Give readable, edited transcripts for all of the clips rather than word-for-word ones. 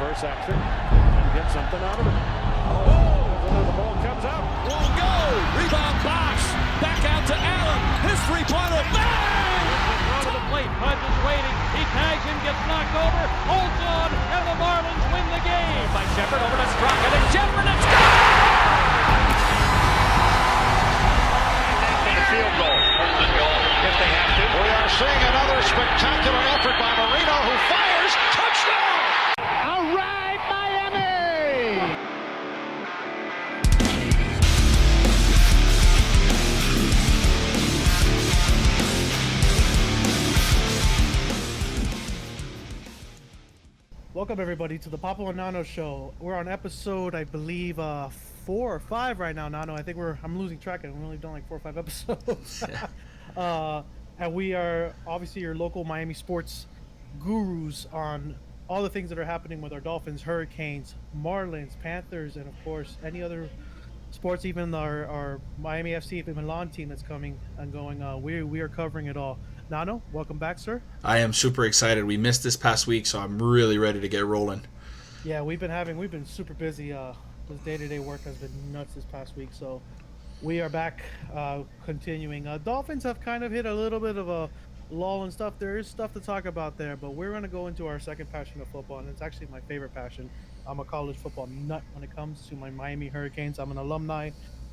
reverse action and get something out of it. The ball comes out. Won't go. Rebound box. Back out to Allen. His three-pointer. Bang! Throw to the plate. Pudge is waiting. He tags him, gets knocked over, holds on, and the Marlins win the game. By Shepard over to Straka, and Shepard and Field goal. If they have to. We are seeing another spectacular effort by Marino, who fires. Touchdown! All right, Miami! Welcome everybody to the Papa and Nano Show. We're on episode, I believe, 4 or 5 right now. Nano, I think I'm losing track. I've only done like 4 or 5 episodes. And we are obviously your local Miami sports gurus on all the things that are happening with our Dolphins, Hurricanes, Marlins, Panthers, and of course any other sports, even our Miami FC, the Milan team that's coming and going. We are covering it all. Nano, welcome back, sir. I am super excited. We missed this past week, so I'm really ready to get rolling. Yeah, we've been super busy. This day-to-day work has been nuts this past week, so we are back continuing. Dolphins have kind of hit a little bit of a lull and stuff. There is stuff to talk about there, but we're going to go into our second passion of football, and it's actually my favorite passion. I'm a college football nut when it comes to my Miami Hurricanes. I'm an alumni,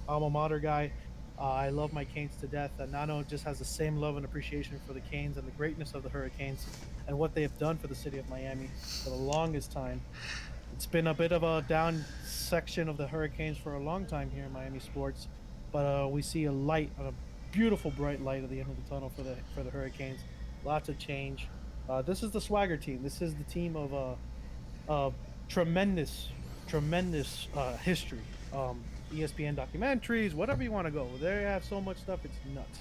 alma mater guy. I love my Canes to death, and Nano just has the same love and appreciation for the Canes and the greatness of the Hurricanes and what they have done for the city of Miami for the longest time. It's been a bit of a down section of the Hurricanes for a long time here in Miami sports, but we see a light, a beautiful bright light at the end of the tunnel for the Hurricanes. Lots of change. This is the swagger team. This is the team of tremendous history. ESPN documentaries, whatever you want to go. They have so much stuff, it's nuts.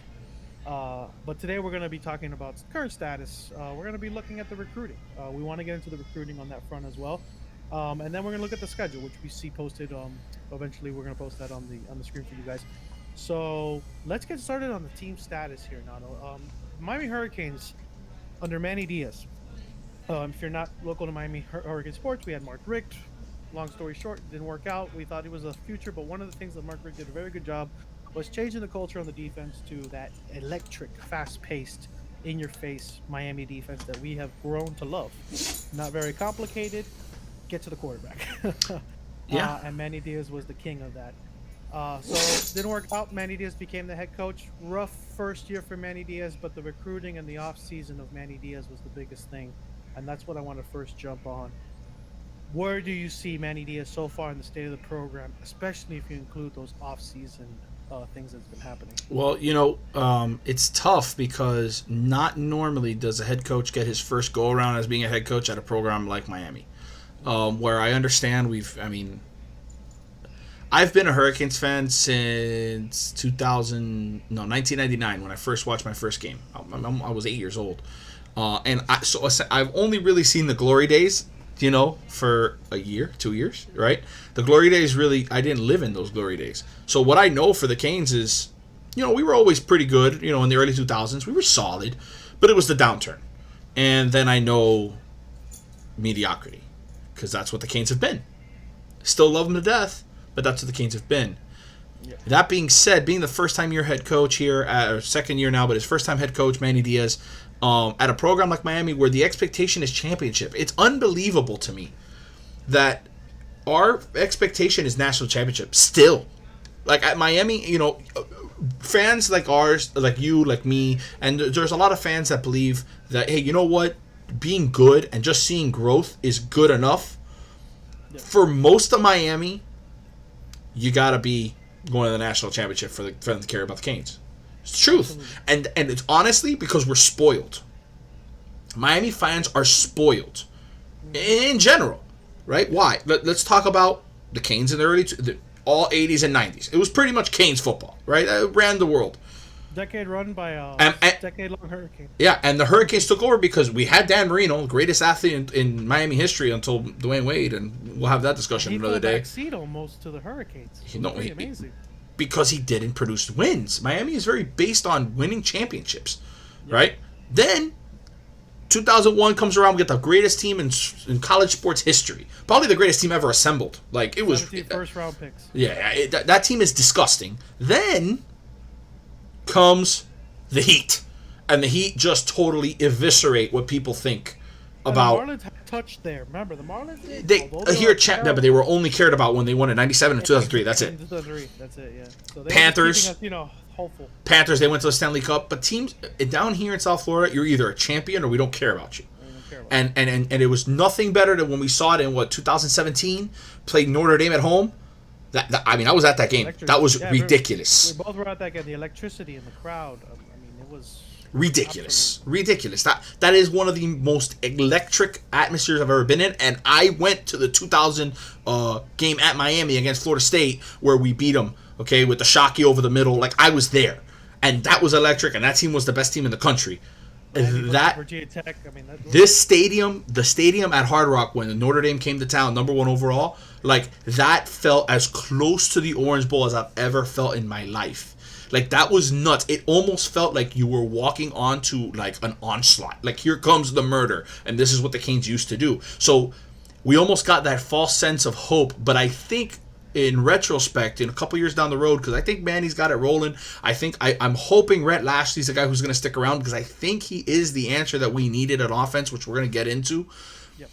But today we're going to be talking about current status. We're going to be looking at the recruiting. We want to get into the recruiting on that front as well. And then we're going to look at the schedule, which we see posted. Eventually we're going to post that on the screen for you guys. So let's get started on the team status here, Nano. Miami Hurricanes under Manny Diaz. If you're not local to Miami Hurricane sports, we had Mark Richt. Long story short, it didn't work out. We thought he was a future, but one of the things that Mark Richt did a very good job was changing the culture on the defense to that electric, fast-paced, in-your-face Miami defense that we have grown to love. Not very complicated. Get to the quarterback. Yeah. And Manny Diaz was the king of that. So it didn't work out. Manny Diaz became the head coach. Rough first year for Manny Diaz, but the recruiting and the off-season of Manny Diaz was the biggest thing. And that's what I want to first jump on. Where do you see Manny Diaz so far in the state of the program, especially if you include those off-season things that's been happening? Well, it's tough because not normally does a head coach get his first go-around as being a head coach at a program like Miami, where I understand I've been a Hurricanes fan since 1999 when I first watched my first game. I was 8 years old, and I've only really seen the glory days. For a year, 2 years, right? The glory days I didn't live in those glory days. So what I know for the Canes is, we were always pretty good, in the early 2000s. We were solid, but it was the downturn. And then I know mediocrity, because that's what the Canes have been. Still love them to death, but that's what the Canes have been. Yeah. That being said, being the first-time year head coach here, or second year now, but his first-time head coach, Manny Diaz, at a program like Miami where the expectation is championship. It's unbelievable to me that our expectation is national championship still. Like at Miami, fans like ours, like you, like me, and there's a lot of fans that believe that, hey, you know what? Being good and just seeing growth is good enough. Yeah. For most of Miami, you got to be going to the national championship for them to care about the Canes. It's the truth. And it's honestly because we're spoiled. Miami fans are spoiled in general, right? Why? Let's talk about the Canes in the all 80s and 90s. It was pretty much Canes football, right? It ran the world. Decade run by a decade-long Hurricane. Yeah, and the Hurricanes took over because we had Dan Marino, the greatest athlete in Miami history until Dwayne Wade, and we'll have that discussion another day. He backseat almost to the Hurricanes. Amazing. Because he didn't produce wins. Miami is very based on winning championships, right? Then 2001 comes around, we get the greatest team in college sports history. Probably the greatest team ever assembled. Like, it was... 17 first-round picks. Yeah, that team is disgusting. Then comes the Heat. And the Heat just totally eviscerate what people think about... The Marlins had touched there. Remember, the Marlins did. They but they were only cared about when they won in 97 and 2003. That's it. 2003. That's it, yeah. So they Panthers. were keeping us, hopeful. Panthers, they went to the Stanley Cup. But teams down here in South Florida, you're either a champion or we don't care about you. And it was nothing better than when we saw it in 2017, played Notre Dame at home. I was at that game. That was ridiculous. We both were at that game. The electricity in the crowd. It was ridiculous. Ridiculous. That is one of the most electric atmospheres I've ever been in. And I went to the 2000 game at Miami against Florida State where we beat them. Okay, with the Shockey over the middle. Like, I was there, and that was electric. And that team was the best team in the country. Virginia Tech. This stadium, the stadium at Hard Rock when the Notre Dame came to town, #1 overall, like that felt as close to the Orange Bowl as I've ever felt in my life. Like, that was nuts. It almost felt like you were walking onto like an onslaught. Like, here comes the murder, and this is what the Canes used to do. So we almost got that false sense of hope. But I think in retrospect, in a couple years down the road, because I think Manny's got it rolling. I think I'm hoping Rhett Lashley's the guy who's going to stick around because I think he is the answer that we needed at offense, which we're going to get into. Yep.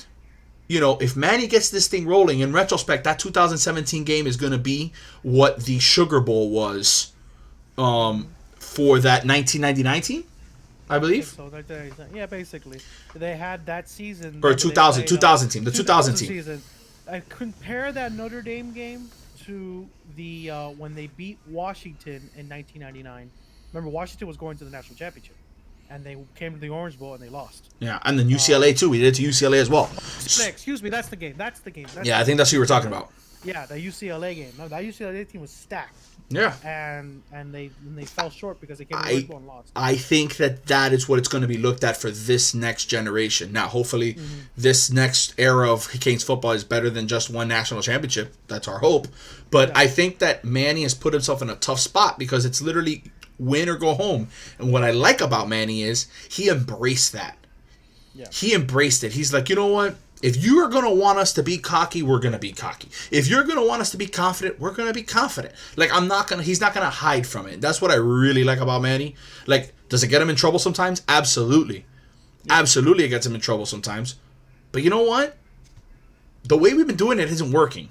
If Manny gets this thing rolling, in retrospect, that 2017 game is going to be what the Sugar Bowl was for that 1999 team, I believe. So yeah, basically, they had that season. Or 2000 team, the 2000 team. Season. I compare that Notre Dame game to the when they beat Washington in 1999. Remember, Washington was going to the national championship, and they came to the Orange Bowl and they lost. Yeah, and then UCLA too. We did it to UCLA as well. Excuse me, that's the game. I think that's what you were talking about. Yeah, the UCLA game. No, that UCLA team was stacked. Yeah. And they fell short because they came to the Orange Bowl and lost. I think that is what it's going to be looked at for this next generation. Now, hopefully, this next era of Canes football is better than just one national championship. That's our hope. But I think that Manny has put himself in a tough spot because it's literally win or go home. And what I like about Manny is he embraced that. Yeah. He embraced it. He's like, you know what? If you are going to want us to be cocky, we're going to be cocky. If you're going to want us to be confident, we're going to be confident. Like, he's not going to hide from it. That's what I really like about Manny. Like, does it get him in trouble sometimes? Absolutely. Yeah. Absolutely it gets him in trouble sometimes. But you know what? The way we've been doing it isn't working.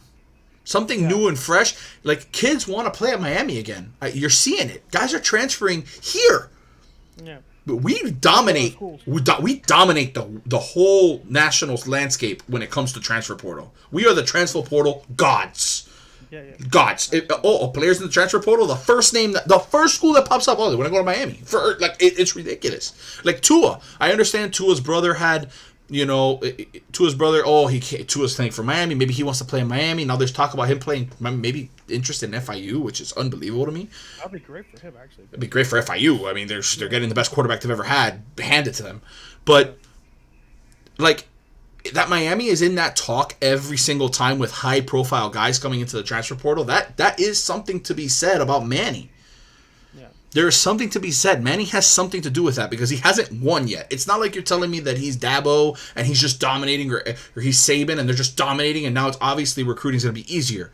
Something new and fresh. Like, kids want to play at Miami again. You're seeing it. Guys are transferring here. Yeah. But we dominate. We dominate the whole national landscape when it comes to transfer portal. We are the transfer portal gods. Yeah. Gods. Players in the transfer portal. The first school that pops up. Oh, they want to go to Miami. It's ridiculous. Like Tua. I understand Tua's brother had. Tua's brother. Tua's playing for Miami. Maybe he wants to play in Miami. Now there's talk about him playing. Maybe interest in FIU, which is unbelievable to me. That'd be great for him, actually. It'd be great for FIU. I mean, they're getting the best quarterback they've ever had handed to them. But like that, Miami is in that talk every single time with high-profile guys coming into the transfer portal. That is something to be said about Manny. There is something to be said. Manny has something to do with that because he hasn't won yet. It's not like you're telling me that he's Dabo and he's just dominating or he's Saban and they're just dominating and now it's obviously recruiting is going to be easier.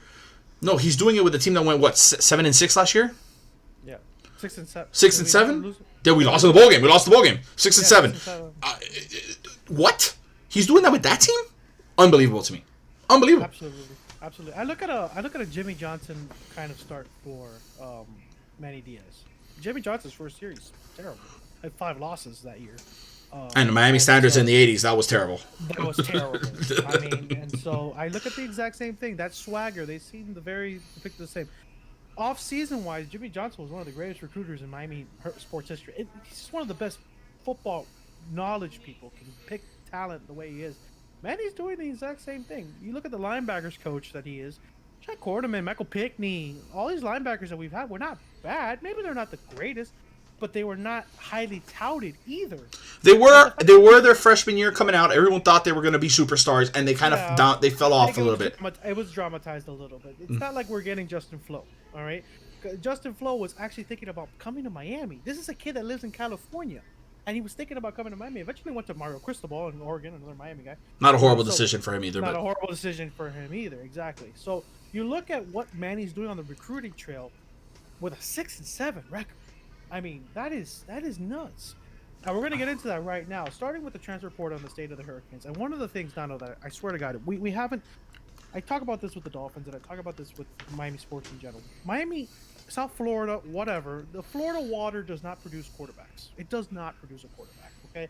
No, he's doing it with a team that went, 7-6 last year? Yeah. 6-7. 6-7? Then we lost in the bowl game. 6-7. What? He's doing that with that team? Unbelievable to me. Unbelievable. Absolutely. I look at a Jimmy Johnson kind of start for Manny Diaz. Jimmy Johnson's first series, terrible. Had 5 losses that year. And the Miami standards in the 80s, that was terrible. That was terrible. I mean, and so I look at the exact same thing. That swagger, they seem depict the same. Off-season wise, Jimmy Johnson was one of the greatest recruiters in Miami sports history. He's one of the best football knowledge people. Can pick talent the way he is. Manny's doing the exact same thing. You look at the linebackers coach that he is. Jack Quarterman, Michael Pickney, all these linebackers that we've had were not bad. Maybe they're not the greatest, but they were not highly touted either. They were their freshman year coming out. Everyone thought they were going to be superstars, and they kind of they fell off a little bit. It was dramatized a little bit. It's not like we're getting Justin Flo, all right? Justin Flo was actually thinking about coming to Miami. This is a kid that lives in California, and he was thinking about coming to Miami. Eventually went to Mario Cristobal in Oregon, another Miami guy. Not a horrible So- decision for him either, Not but a horrible decision for him either, exactly. So you look at what Manny's doing on the recruiting trail with a 6-7 record. I mean, that is nuts. And we're gonna get into that right now, starting with the transfer report on the state of the Hurricanes. And one of the things, Dono, that I swear to God, we haven't. I talk about this with the Dolphins, and I talk about this with Miami sports in general. Miami, South Florida, whatever. The Florida water does not produce quarterbacks. It does not produce a quarterback. Okay,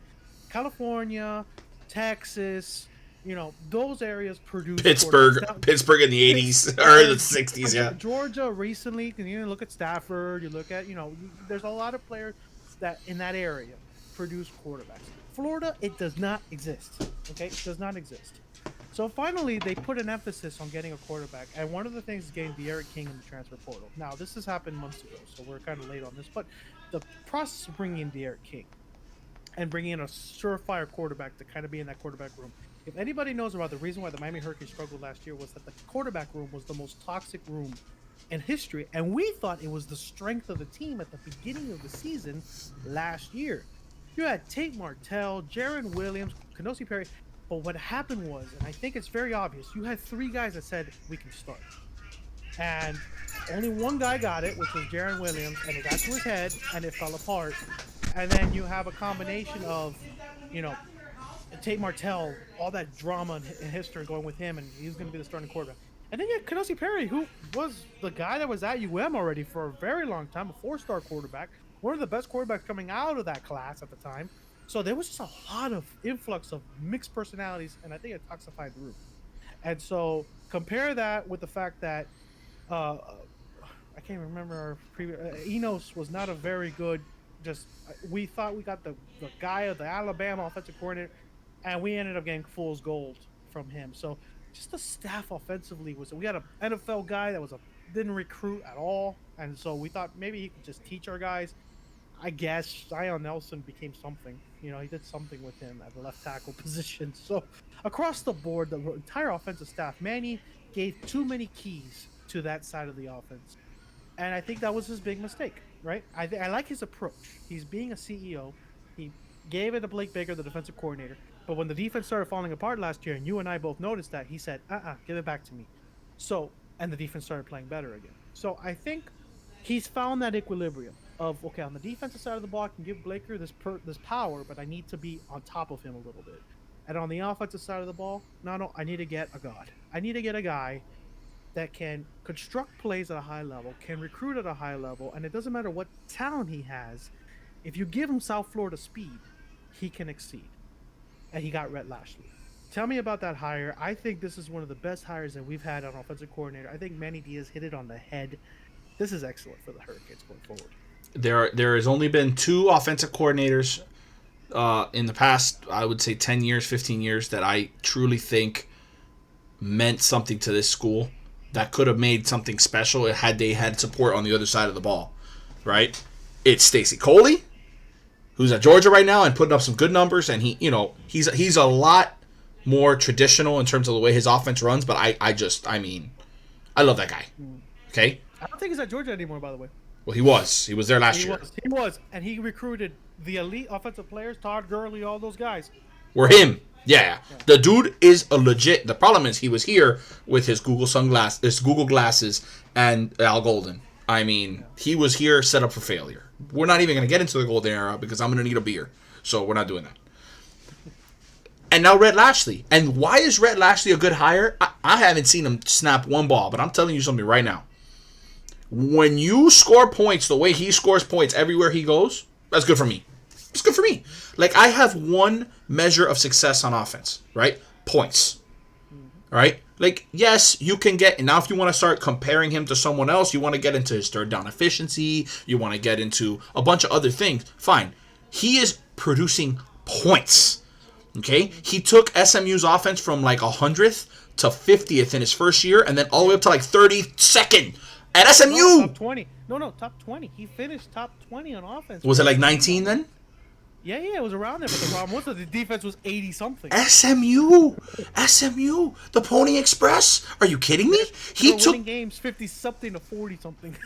California, Texas, those areas produce Pittsburgh, quarterbacks. Now, Pittsburgh in the 80s or the 60s, yeah. Georgia recently, you look at Stafford, you look at, there's a lot of players that in that area produce quarterbacks. Florida, it does not exist. Okay, it does not exist. So finally, they put an emphasis on getting a quarterback, and one of the things is getting D'Eriq King in the transfer portal. Now, this has happened months ago, so we're kind of late on this, but the process of bringing in D'Eriq King and bringing in a surefire quarterback to kind of be in that quarterback room. If anybody knows about the reason why the Miami Hurricanes struggled last year was that the quarterback room was the most toxic room in history, and we thought it was the strength of the team at the beginning of the season last year. You had Tate Martell, Jaron Williams, Kenosi Perry, but what happened was, and I think it's very obvious, you had three guys that said we can start, and only one guy got it, which was Jaron Williams, and it got to his head and it fell apart. And then you have a combination of, Tate Martell, all that drama in history going with him, and he's going to be the starting quarterback. And then you had Kenosi Perry, who was the guy that was at UM already for a very long time, a 4-star quarterback, one of the best quarterbacks coming out of that class at the time. So there was just a lot of influx of mixed personalities, and I think it toxified the room. And so compare that with the fact that I can't remember our previous Enos was not a very good. We thought we got the guy of the Alabama offensive coordinator, and we ended up getting fool's gold from him. So just the staff offensively we had an NFL guy that didn't recruit at all, and so we thought maybe he could just teach our guys. I guess Zion Nelson became something. He did something with him at the left tackle position. So across the board, the entire offensive staff, Manny gave too many keys to that side of the offense. And I think that was his big mistake, right? I like his approach. He's being a CEO. He gave it to Blake Baker, the defensive coordinator. But when the defense started falling apart last year, and you and I both noticed that, he said, give it back to me. And the defense started playing better again. So I think he's found that equilibrium of, okay, on the defensive side of the ball, I can give Blaker this power, but I need to be on top of him a little bit. And on the offensive side of the ball, no, I need to get a god. I need to get a guy that can construct plays at a high level, can recruit at a high level, and it doesn't matter what talent he has. If you give him South Florida speed, he can exceed. And he got Rhett Lashley. Tell me about that hire. I think this is one of the best hires that we've had on offensive coordinator. I think Manny Diaz hit it on the head. This is excellent for the Hurricanes going forward. There has only been 2 offensive coordinators in the past, I would say 10 years, 15 years, that I truly think meant something to this school, that could have made something special had they had support on the other side of the ball, right? It's Stacy Coley, who's at Georgia right now and putting up some good numbers, and he's a lot more traditional in terms of the way his offense runs, but I love that guy. Okay? I don't think he's at Georgia anymore, by the way. Well, he was. He was there last year. He was, and he recruited the elite offensive players, Todd Gurley, all those guys. Were him. Yeah. The dude is a legit. The problem is he was here with his Google glasses, and Al Golden. I mean, he was here set up for failure. We're not even going to get into the golden era because I'm going to need a beer. So we're not doing that. And now Rhett Lashley. And why is Rhett Lashley a good hire? I haven't seen him snap one ball, but I'm telling you something right now. When you score points the way he scores points everywhere he goes, that's good for me. It's good for me. Like, I have one measure of success on offense, right? Points. Right? Like, yes, you can get, and now if you want to start comparing him to someone else, you want to get into his third down efficiency, you want to get into a bunch of other things, fine. He is producing points. Okay? He took SMU's offense from like 100th to 50th in his first year, and then all the way up to like 32nd at SMU. No, top 20. No, top 20. He finished top 20 on offense. Was it like 19 then? Yeah, it was around there, but the problem was that the defense was 80-something. SMU, the Pony Express. Are you kidding me? He took winning games 50-something to 40-something.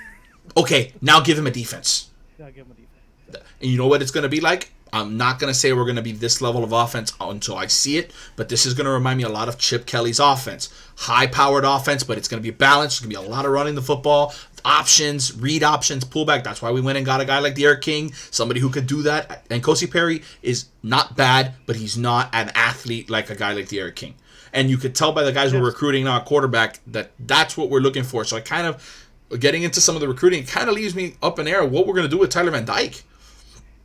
Okay, now give him a defense. Yeah, give him a defense. And you know what it's going to be like? I'm not going to say we're going to be this level of offense until I see it, but this is going to remind me a lot of Chip Kelly's offense. High-powered offense, but it's going to be balanced. There's going to be a lot of running the football, options, read options, pullback. That's why we went and got a guy like Derek King, somebody who could do that. And Kosi Perry is not bad, but he's not an athlete like a guy like Derek King. And you could tell by the guys we're recruiting now at quarterback that that's what we're looking for. So I kind of, getting into some of the recruiting, it kind of leaves me up in air what we're going to do with Tyler Van Dyke.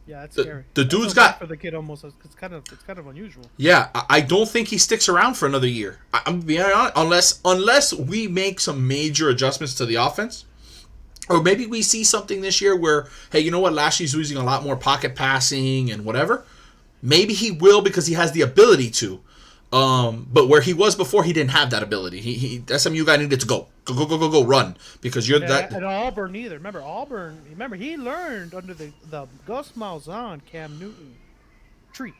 Yeah, that's scary. The dude's got, for the kid almost. It's kind of unusual. Yeah, I don't think he sticks around for another year. I'm being honest, unless we make some major adjustments to the offense, or maybe we see something this year where, hey, you know what, Lashley's using a lot more pocket passing and whatever. Maybe he will because he has the ability to. But where he was before, he didn't have that ability. He SMU guy needed to go, run, because you're that. And Auburn either. Remember he learned under the Gus Malzahn, Cam Newton tree,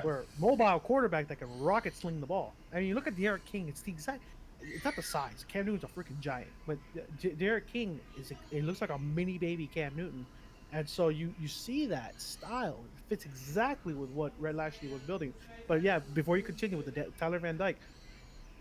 where mobile quarterback that can rocket sling the ball. I mean, you look at Derek King. It's the exact. It's not the size. Cam Newton's a freaking giant, but Derek King it looks like a mini baby Cam Newton. And so you see that style. It fits exactly with what Red Lashley was building. But yeah, before you continue with the Tyler Van Dyke,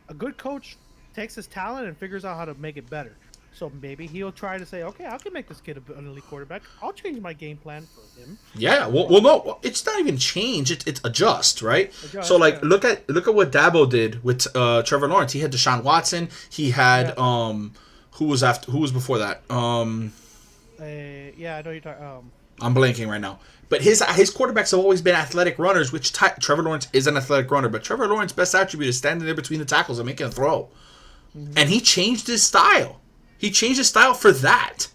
a good coach takes his talent and figures out how to make it better. So maybe he'll try to say, okay, I can make this kid an elite quarterback. I'll change my game plan for him. Yeah, well no, it's not even change. It's adjust, right? So like, look at what Dabo did with Trevor Lawrence. He had Deshaun Watson. He had who was before that? Yeah, I know you're talking. I'm blanking right now. But his quarterbacks have always been athletic runners, which Trevor Lawrence is an athletic runner. But Trevor Lawrence's best attribute is standing there between the tackles and making a throw. Mm-hmm. And he changed his style. He changed his style for that.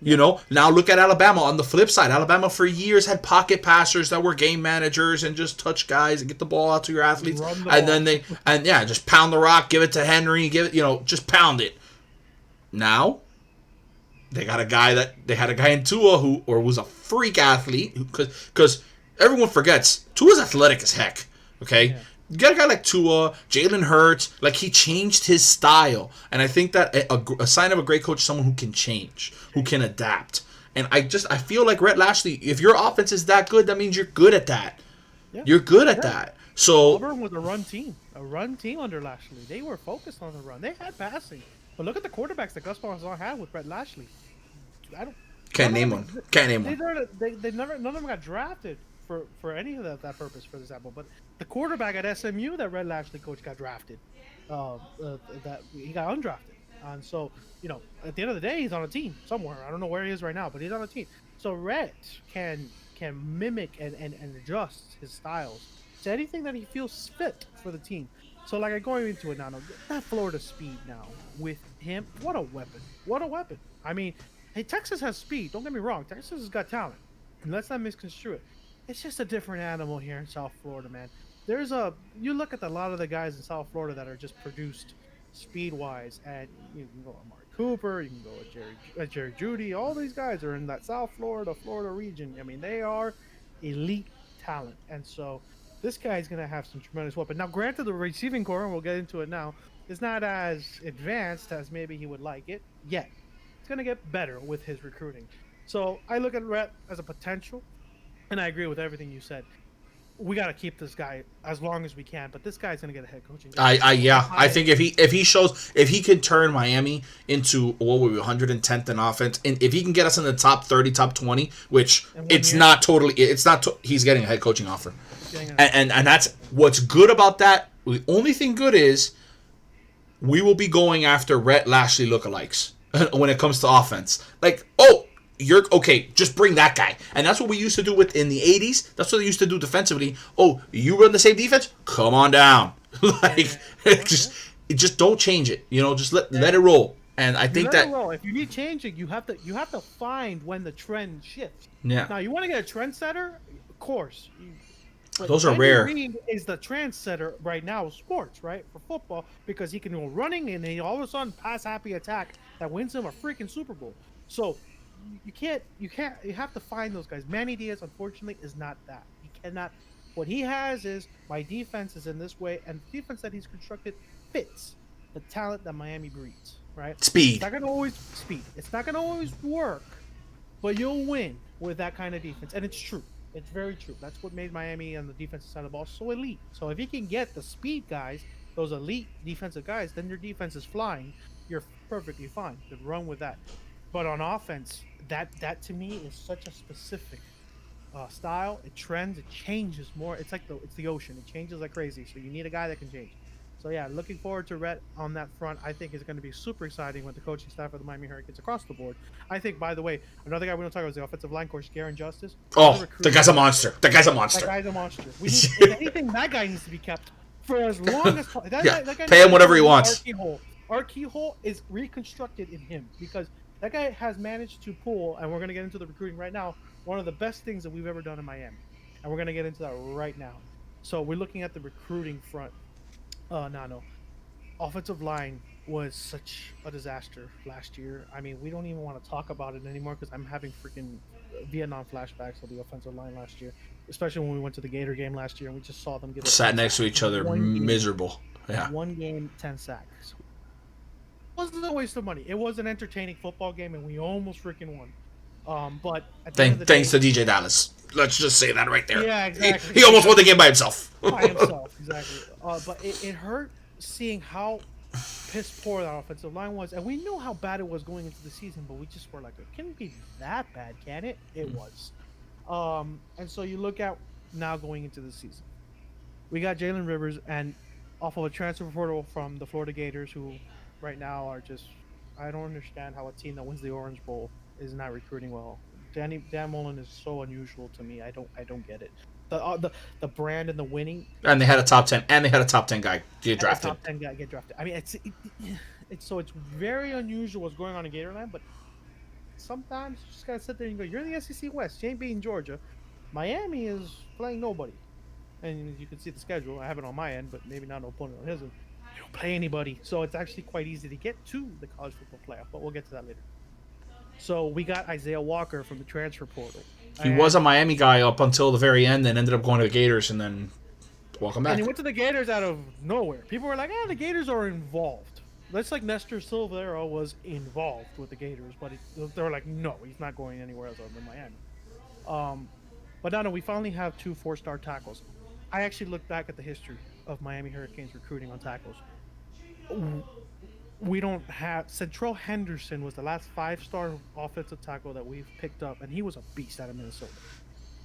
You know, now look at Alabama on the flip side. Alabama for years had pocket passers that were game managers and just touch guys and get the ball out to your athletes. Then just pound the rock, give it to Henry, just pound it. Now, they had a guy in Tua who was a freak athlete, because everyone forgets Tua's athletic as heck. Okay, you got a guy like Tua, Jalen Hurts, like he changed his style, and I think that a sign of a great coach is someone who can change, who can adapt. And I feel like Rhett Lashley, if your offense is that good, that means you're good at that. Yeah. You're good at that. So Auburn was a run team under Lashley. They were focused on the run. They had passing, but look at the quarterbacks that Gus Malzahn had with Rhett Lashley. Can't name one. They never. None of them got drafted for any of that purpose, for example. But the quarterback at SMU that Red Lashley coach got drafted, that he got undrafted, and so at the end of the day, he's on a team somewhere. I don't know where he is right now, but he's on a team. So Rhett can mimic and adjust his styles to anything that he feels fit for the team. So like going into it now, that Florida speed now with him, what a weapon! What a weapon! I mean. Hey, Texas has speed. Don't get me wrong. Texas has got talent. And let's not misconstrue it. It's just a different animal here in South Florida, man. You look at a lot of the guys in South Florida that are just produced speed-wise, and you can go with Mark Cooper, you can go with Jerry Jeudy. All these guys are in that South Florida region. I mean, they are elite talent. And so this guy's going to have some tremendous weapon. Now, granted, the receiving core, and we'll get into it now, is not as advanced as maybe he would like it yet. It's going to get better with his recruiting. So I look at Rhett as a potential, and I agree with everything you said. We got to keep this guy as long as we can, but this guy's going to get a head coaching job. I think if he can turn Miami into 110th in offense, and if he can get us in the top 30, top 20, which he's getting a head coaching offer. And that's what's good about that. The only thing good is we will be going after Rhett Lashley lookalikes when it comes to offense. Like, you're okay, just bring that guy. And that's what we used to do in the 80s. That's what they used to do defensively. You run the same defense? Come on down. Just don't change it. Just let it roll. And I think that if you need changing, you have to find when the trend shifts. Yeah. Now you want to get a trendsetter, of course. But those are rare. Reed is the trendsetter right now of sports, right? For football, because he can go running and he all of a sudden pass happy attack that wins him a freaking Super Bowl. So you have to find those guys. Manny Diaz, unfortunately, is not that. He cannot. What he has is my defense is in this way, and the defense that he's constructed fits the talent that Miami breeds, right? Speed. It's not gonna always work, but you'll win with that kind of defense, and it's true. It's very true. That's what made Miami on the defensive side of the ball so elite. So if you can get the speed guys, those elite defensive guys, then your defense is flying. You're perfectly fine. You can run with that. But on offense, that to me is such a specific style. It trends. It changes more. It's like it's the ocean. It changes like crazy. So you need a guy that can change. So yeah, looking forward to Rhett on that front. I think it's going to be super exciting with the coaching staff of the Miami Hurricanes across the board. I think, by the way, another guy we don't talk about is the offensive line coach, Garen Justice. Oh, the guy's a monster. That guy's a That monster. guy's a monster. We need, if anything, that guy needs to be kept for as long as possible. Yeah, that guy pay him whatever he needs wants. Our keyhole is reconstructed in him because that guy has managed to pull, and we're going to get into the recruiting right now, one of the best things that we've ever done in Miami. And we're going to get into that right now. So we're looking at the recruiting front. Nano. Offensive line was such a disaster last year. I mean, we don't even want to talk about it anymore because I'm having freaking Vietnam flashbacks of the offensive line last year, especially when we went to the Gator game last year and we just saw them get Sat next to each other, miserable. Yeah. One game, 10 sacks. It wasn't a waste of money. It was an entertaining football game, and we almost freaking won. But at the end of the Thanks day, to DJ Dallas. Let's just say that right there. Yeah, exactly. He almost won the game by himself. by himself, exactly. But it hurt seeing how piss poor that offensive line was, and we knew how bad it was going into the season, but we just were like, it can't be that bad, can it? It was. And so you look at now going into the season, we got Jalen Rivers, and off of a transfer portal from the Florida Gators, who right now are just, I don't understand how a team that wins the Orange Bowl is not recruiting well. Dan Mullen is so unusual to me. I don't get it. The brand and the winning. And they had a top 10. And they had a top 10 guy get drafted. Top 10 guy get drafted. I mean, it's very unusual what's going on in Gatorland. But sometimes you just gotta sit there and go, you're the SEC West. You ain't beating Georgia. Miami is playing nobody. And you can see the schedule. I have it on my end, but maybe not an opponent on his end. They don't play anybody, so it's actually quite easy to get to the college football playoff. But we'll get to that later. So we got Isaiah Walker from the transfer portal. He was a Miami guy up until the very end, then ended up going to the Gators, and then welcome back. And he went to the Gators out of nowhere. People were like, the Gators are involved. That's like Nestor Silvera was involved with the Gators, but they were like, no, he's not going anywhere else other than Miami. But no, we finally have 2 4-star tackles. I actually looked back at the history of Miami Hurricanes recruiting on tackles. We don't have... Central Henderson was the last 5-star offensive tackle that we've picked up, and he was a beast out of Minnesota.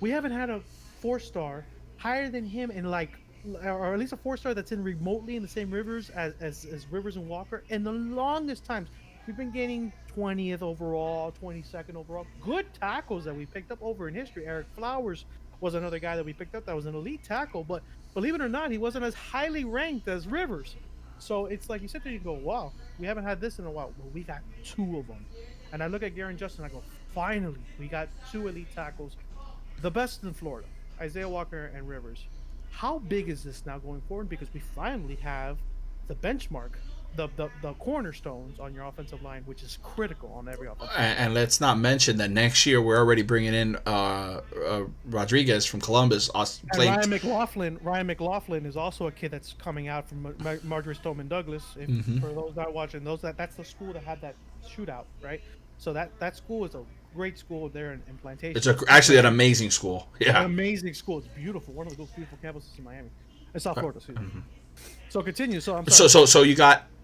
We haven't had a 4-star higher than him in or at least a 4-star that's in remotely in the same rivers as Rivers and Walker in the longest times. We've been getting 20th overall, 22nd overall. Good tackles that we picked up over in history. Eric Flowers was another guy that we picked up that was an elite tackle, but believe it or not, he wasn't as highly ranked as Rivers. So it's like you sit there and you go, wow, we haven't had this in a while. Well, we got 2 of them. And I look at Garen Justin and I go, finally, we got 2 elite tackles. The best in Florida, Isaiah Walker and Rivers. How big is this now going forward? Because we finally have the benchmark, the cornerstones on your offensive line, which is critical on every offensive line. And let's not mention that next year we're already bringing in Rodriguez from Columbus. Ryan McLaughlin is also a kid that's coming out from Marjorie Stoneman Douglas. For those not watching, that's the school that had that shootout, right? So that school is a great school there in Plantation. It's actually an amazing school. Yeah, an amazing school. It's beautiful. One of the most beautiful campuses in Miami, in South Florida. So continue. So I'm sorry. So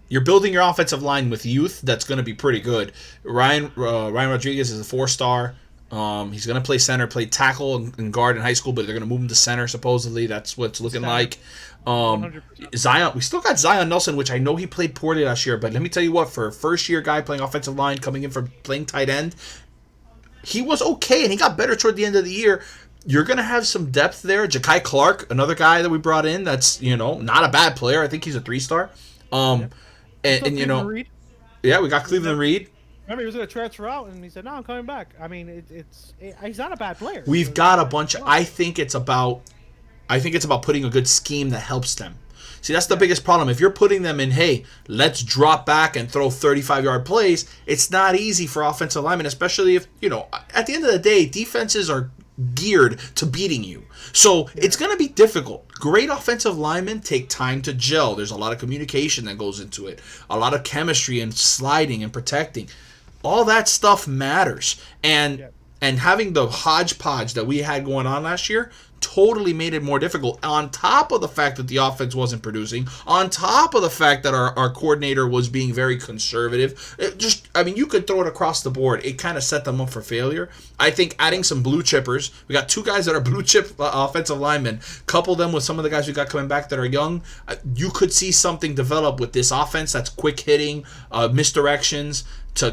you're building your offensive line with youth that's going to be pretty good. Ryan Rodriguez is a 4-star. He's going to play center, play tackle and guard in high school, but they're going to move him to center supposedly. That's what it's looking like. 100%. Zion, we still got Zion Nelson, which I know he played poorly last year, but let me tell you what, for a first-year guy playing offensive line, coming in from playing tight end, he was okay, and he got better toward the end of the year. You're going to have some depth there. Ja'Kai Clark, another guy that we brought in that's, not a bad player. I think he's a 3-star. Reed. Yeah, we got Cleveland Reed. Remember, he was going to transfer out, and he said, no, I'm coming back. I mean, he's not a bad player. We've got a bunch of... I think it's about putting a good scheme that helps them. See, that's the biggest problem. If you're putting them in, hey, let's drop back and throw 35-yard plays, it's not easy for offensive linemen, especially if, at the end of the day, defenses are geared to beating you. So it's going to be difficult. Great offensive linemen take time to gel. There's a lot of communication that goes into it, a lot of chemistry and sliding and protecting. All that stuff matters. And And having the hodgepodge that we had going on last year totally made it more difficult. On top of the fact that the offense wasn't producing, on top of the fact that our coordinator was being very conservative, you could throw it across the board. It kind of set them up for failure. I think adding some blue chippers, we got 2 guys that are blue chip offensive linemen, couple them with some of the guys we got coming back that are young, you could see something develop with this offense that's quick hitting, misdirections, to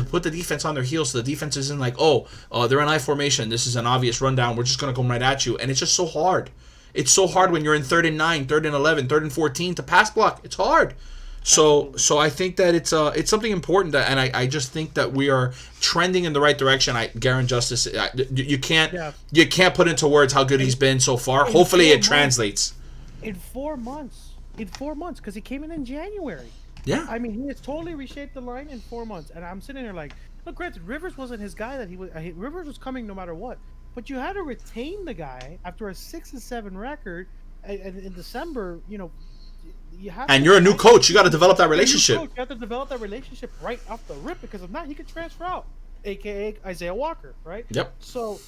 put the defense on their heels so the defense isn't like, they're in I formation, this is an obvious rundown, we're just going to come right at you. And it's just so hard. It's so hard when you're in 3rd and 9, 3rd and 11, 3rd and 14 to pass block. It's hard. So I think that it's something important, and I just think that we are trending in the right direction. Garen Justice, you can't put into words how good he's been so far. Hopefully it translates. In 4 months, because he came in January. Yeah. I mean, he has totally reshaped the line in 4 months, and I'm sitting there like, look, granted, Rivers wasn't his guy that he was. Rivers was coming no matter what, but you had to retain the guy after a 6-7 record, and in December, you have. And you're a new coach. You got to develop that relationship. You have to develop that relationship right off the rip, because if not, he could transfer out, aka Isaiah Walker, right? Yep. So.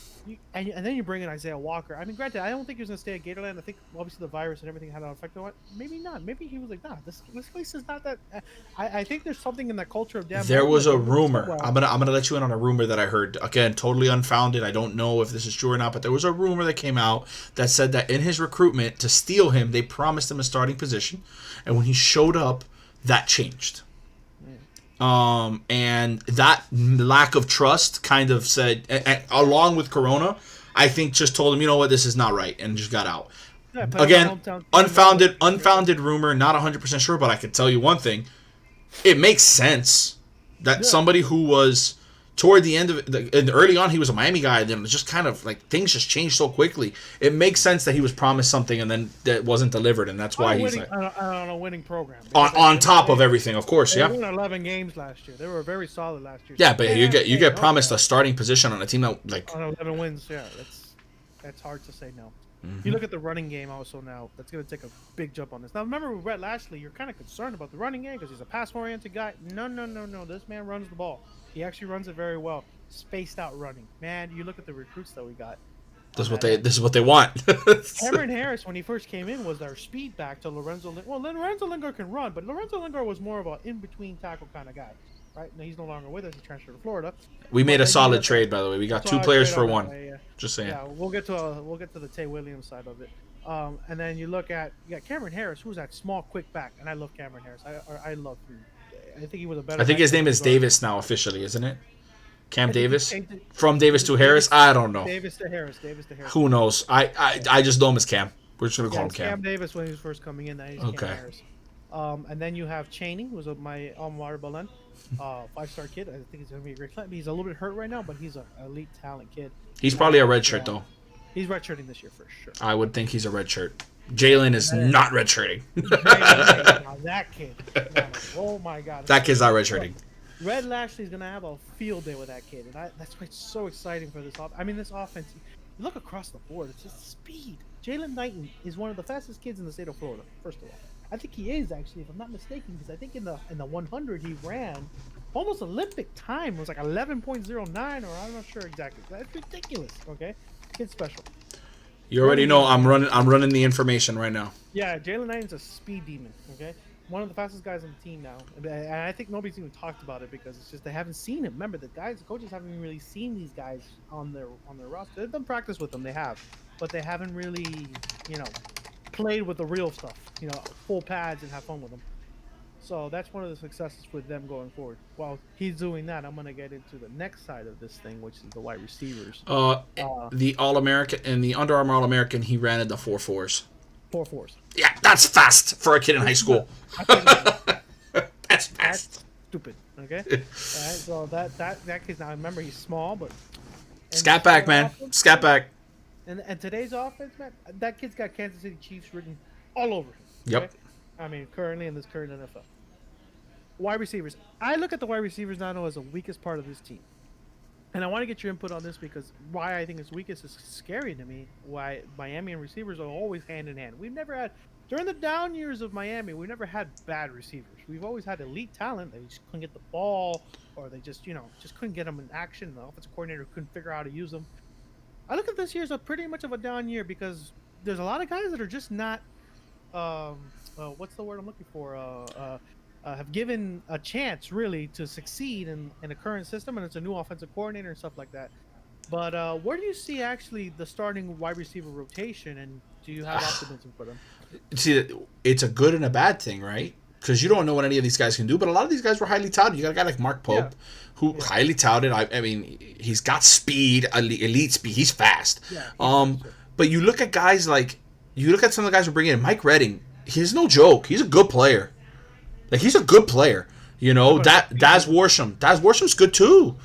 And then you bring in Isaiah Walker. I mean, granted, I don't think he was going to stay at Gatorland. I think obviously the virus and everything had an effect on it. Maybe not. Maybe he was like, nah, this place is not that. I think there's something in that culture of damn. There was a rumor. I'm gonna let you in on a rumor that I heard. Again, totally unfounded. I don't know if this is true or not, but there was a rumor that came out that said that in his recruitment to steal him, they promised him a starting position, and when he showed up, that changed. And that lack of trust kind of said, along with Corona, I think just told him, you know what, this is not right, and just got out. Yeah, again, unfounded rumor, not 100% sure, but I could tell you one thing. It makes sense that somebody who was toward the end of it, and early on he was a Miami guy, then just kind of like things just changed so quickly. It makes sense that he was promised something and then that wasn't delivered, and that's why he's like on a winning program. On top of everything, of course, they won 11 games last year. They were very solid last year. Yeah, but you get promised a starting position on a team that like on 11 wins. Yeah, that's hard to say no. Mm-hmm. You look at the running game also now. That's going to take a big jump on this. Now, remember with Rhett Lashley, you're kind of concerned about the running game because he's a pass-oriented guy. No. This man runs the ball. He actually runs it very well. Spaced out running. Man, you look at the recruits that we got. This is what they want. Cameron Harris, when he first came in, was our speed back to Lorenzo. Lorenzo Lingard can run, but Lorenzo Lingard was more of an in-between tackle kind of guy. Right? Now, he's no longer with us. He transferred to Florida. We made a solid trade, by the way. We got 2 players for 1. Yeah. Just saying. Yeah, we'll get to the Tay Williams side of it. And then you got Cameron Harris, who's that small, quick back, and I love Cameron Harris. I love him. I think he was a better. I think his name is Davis now officially, isn't it? Cam Davis? From Davis to Harris? I don't know. Davis to Harris. Who knows? I just know him as Cam. We're just going to call him Cam. Cam Davis when he was first coming in. Now he's Cam Harris. And then you have Cheney, who's my alma mater, Belen. 5-star kid. I think he's going to be a great player. He's a little bit hurt right now, but he's an elite talent kid. He's probably a red shirt, though. He's redshirting this year for sure. I would think he's a red shirt. Jalen is not redshirting. Now that kid. Oh, my God. That kid's not redshirting. Red Lashley's going to have a field day with that kid. And that's why it's so exciting for this offense. I mean, this offense, you look across the board, it's just speed. Jalen Knighton is one of the fastest kids in the state of Florida, first of all. I think he is, actually, if I'm not mistaken, because I think in the 100 he ran almost Olympic time. It was like 11.09, or I'm not sure exactly. That's ridiculous, okay? Kid's special. You already know I'm running the information right now. Yeah, Jalen Knighton's a speed demon, okay? One of the fastest guys on the team now. And I think nobody's even talked about it because it's just they haven't seen him. Remember, the coaches haven't really seen these guys on their roster. They've done practice with them, they have. But they haven't really, played with the real stuff, full pads and have fun with them. So that's one of the successes with them going forward. While he's doing that, I'm going to get into the next side of this thing, which is the wide receivers. The All-American and the Under Armour All-American, he ran in the 4.4s. 4.4s. Yeah, that's fast for a kid in high school. That's fast. That's stupid. Okay. All right, so that kid's now. Remember, he's small, but scat back, man. Scat back. And today's offense, man, that kid's got Kansas City Chiefs written all over him. Yep. Okay? I mean, currently in this current NFL. Wide receivers. I look at the wide receivers now as the weakest part of this team. And I want to get your input on this because why I think it's weakest is scary to me. Why Miami and receivers are always hand in hand. We've never had during the down years of Miami, we never had bad receivers. We've always had elite talent. They just couldn't get the ball, or they just just couldn't get them in action. The offensive coordinator couldn't figure out how to use them. I look at this year as a pretty much of a down year because there's a lot of guys that are just not. What's the word I'm looking for? Have given a chance really to succeed in the current system, and it's a new offensive coordinator and stuff like that. But where do you see actually the starting wide receiver rotation, and do you have optimism for them? See, it's a good and a bad thing, right? Because you don't know what any of these guys can do, but a lot of these guys were highly touted. You got a guy like Mark Pope, who highly touted. I mean, he's got speed, elite speed. He's fast. Yeah, but you look at guys like some of the guys we're bringing in. Mike Redding, he's no joke. He's a good player. Like, he's a good player. You know, Daz Worsham. Daz Worsham's good too.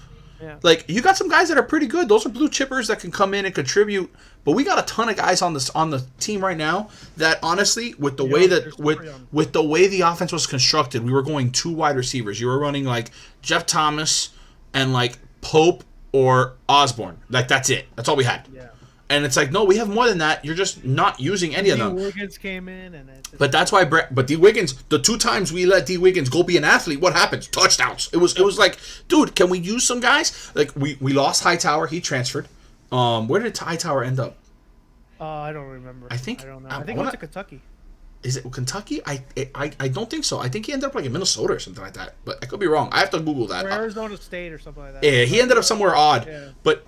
Yeah. Like, you got some guys that are pretty good. Those are blue chippers that can come in and contribute. But we got a ton of guys on the team right now that, honestly, with the way the offense was constructed, we were going 2 wide receivers. You were running like Jeff Thomas and like Pope or Osborne. Like, that's it. That's all we had. Yeah. And it's like, no, we have more than that. You're just not using any of them. Wiggins came in, and but that's why. But D Wiggins, the 2 times we let D Wiggins go be an athlete, what happens? Touchdowns. It was like, dude, can we use some guys? Like, we lost Hightower. He transferred. Where did Hightower end up? I don't remember. I think don't know. I think he went to Kentucky. Is it Kentucky? I don't think so. I think he ended up like in Minnesota or something like that. But I could be wrong. I have to Google that. Or Arizona State or something like that. Yeah, he ended up somewhere odd. Yeah. But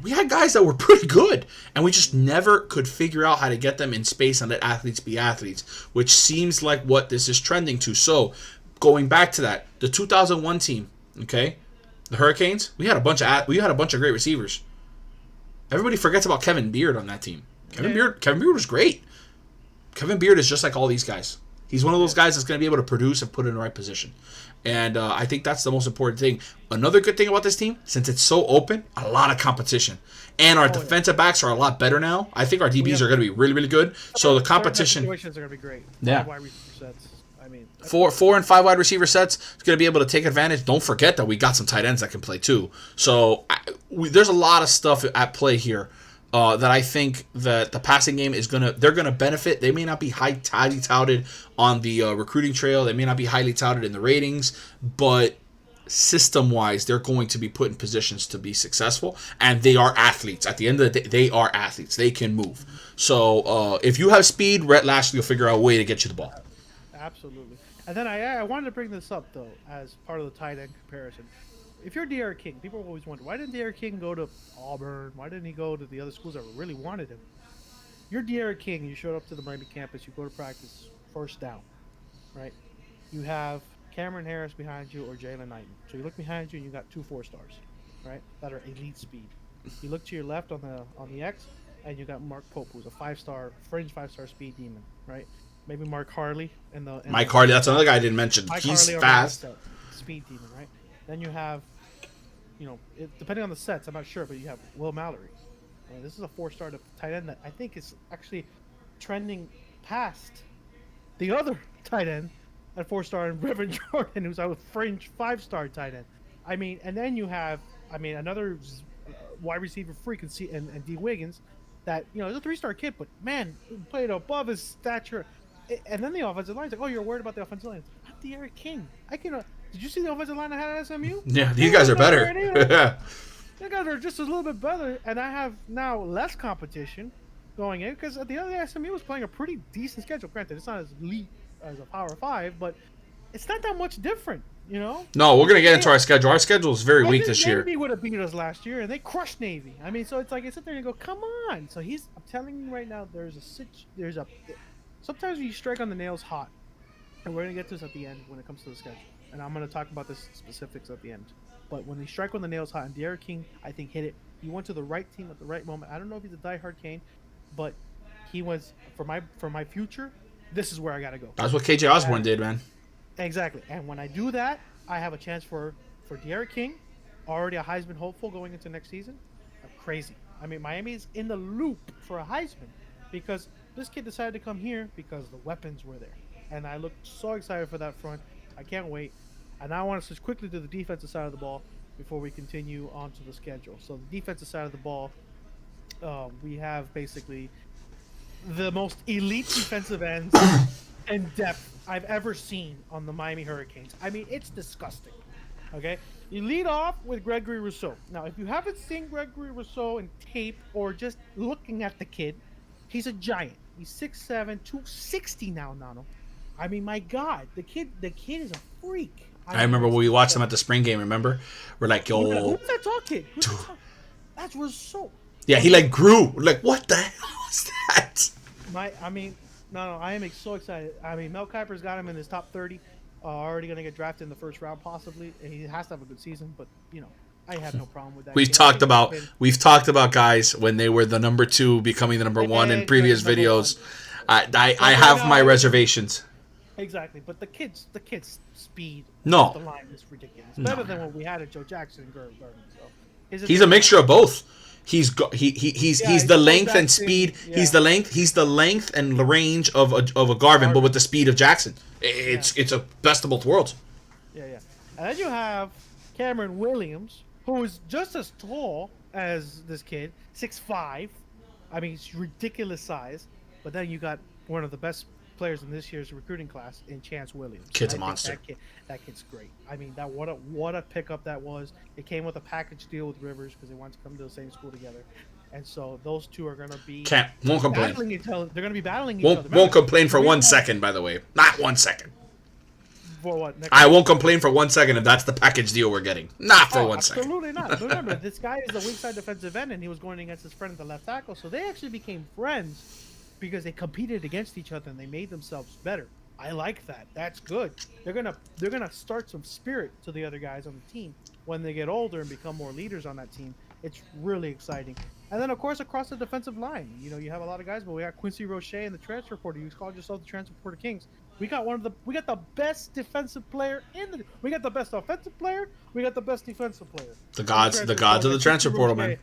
we had guys that were pretty good, and we just never could figure out how to get them in space and let athletes be athletes, which seems like what this is trending to. So, going back to that, the 2001 team, okay, the Hurricanes, we had a bunch of great receivers. Everybody forgets about Kevin Beard on that team. Kevin Beard was great. Kevin Beard is just like all these guys. He's one of those guys that's going to be able to produce and put in the right position. And I think that's the most important thing. Another good thing about this team, since it's so open, a lot of competition. And our defensive backs are a lot better now. I think our DBs are going to be really, really good. So the competition... Situations are going to be great. Yeah. 5 wide receiver sets. I mean... 4 and 5 wide receiver sets is going to be able to take advantage. Don't forget that we got some tight ends that can play too. So there's a lot of stuff at play here. That I think that the passing game they're gonna benefit. They may not be highly touted on the recruiting trail. They may not be highly touted in the ratings, but system-wise, they're going to be put in positions to be successful. And they are athletes. At the end of the day, they are athletes. They can move. So if you have speed, Rhett Lashley will figure out a way to get you the ball. Absolutely. And then I wanted to bring this up though as part of the tight end comparison. If you're D'Eriq King, people always wonder, why didn't D'Eriq King go to Auburn? Why didn't he go to the other schools that really wanted him? You're D'Eriq King. You showed up to the Miami campus. You go to practice, first down, right? You have Cameron Harris behind you or Jalen Knighton. So you look behind you and you got 2 4-stars, right, that are elite speed. You look to your left on the X, and you got Mark Pope, who's a 5-star, fringe 5-star speed demon, right? Maybe Mark Harley Mike Harley, that's another guy I didn't mention. He's fast. Speed demon, right? Then you have, depending on the sets, I'm not sure, but you have Will Mallory. And this is a 4-star tight end that I think is actually trending past the other tight end at 4-star and Reverend Jordan, who's a fringe 5-star tight end. I mean, and then you have, another wide receiver freak and D Wiggins that, is a 3-star kid, but man, he played above his stature. And then the offensive line's like, oh, you're worried about the offensive line. I'm D'Eriq King. Did you see the offensive line I had at SMU? Yeah, these guys are better. Yeah. These guys are just a little bit better, and I have now less competition going in because at the other day, SMU was playing a pretty decent schedule. Granted, it's not as elite as a Power 5, but it's not that much different, No, we're going to get into our schedule. Our schedule is very weak this year. Navy would have beat us last year, and they crushed Navy. So it's like I sit there and go, come on. So I'm telling you right now, sometimes you strike on the nails hot, and we're going to get to this at the end when it comes to the schedule. And I'm going to talk about the specifics at the end. But when they strike on the nails hot, and D'Eriq King, I think, hit it. He went to the right team at the right moment. I don't know if he's a diehard Cane, but he was, for my future, this is where I got to go. That's what KJ Osborne did, man. Exactly. And when I do that, I have a chance for D'Eriq King, already a Heisman hopeful going into next season. Crazy. Miami is in the loop for a Heisman because this kid decided to come here because the weapons were there. And I look so excited for that front. I can't wait. And I want to switch quickly to the defensive side of the ball before we continue on to the schedule. So the defensive side of the ball, we have basically the most elite defensive ends and depth I've ever seen on the Miami Hurricanes. I mean, it's disgusting. Okay? You lead off with Gregory Rousseau. Now, if you haven't seen Gregory Rousseau in tape or just looking at the kid, he's a giant. He's 6'7", 260 now, Nano. I mean, my God, the kid is a freak. I remember when we watched them at the spring game, remember? We're like, yo. Who's that talking? That's Rousseau. Yeah, he like grew. Like, what the hell is that? No, I am so excited. I mean, Mel Kiper's got him in his top 30. Already going to get drafted in the first round, possibly. And he has to have a good season, but, I have no problem with that. We've talked about guys when they were the number 2 becoming the number 1 in previous videos. I have my reservations. Exactly, but the kid's speed. No. The line is ridiculous. Better than what we had at Joe Jackson and Garden. So he's a mixture of both. He's the length and speed. Yeah. He's the length and the range of a Garvin, but with the speed of Jackson. It's a best of both worlds. Yeah. And then you have Cameron Williams, who is just as tall as this kid, 6'5". I mean, it's ridiculous size. But then you got one of the best players in this year's recruiting class in Chance Williams. Kid's a monster. That kid's great. I mean, what a pickup that was. It came with a package deal with Rivers because they wanted to come to the same school together. And so those two are going to be won't complain. Battling each other. They're going to be battling each other. Won't complain for 1 second, by the way. Not 1 second. For what? I won't complain for 1 second if that's the package deal we're getting. Not for 1 second. Absolutely not. But remember, this guy is a wing side defensive end, and he was going against his friend at the left tackle. So they actually became friends because they competed against each other and they made themselves better. I like that. That's good. They're gonna start some spirit to the other guys on the team when they get older and become more leaders on that team. It's really exciting. And then of course across the defensive line, you have a lot of guys, but we got Quincy Roche in the transfer portal. You called yourself the transfer portal Kings. We got the best defensive player we got the best offensive player. We got the best defensive player. The gods of the transfer portal, man.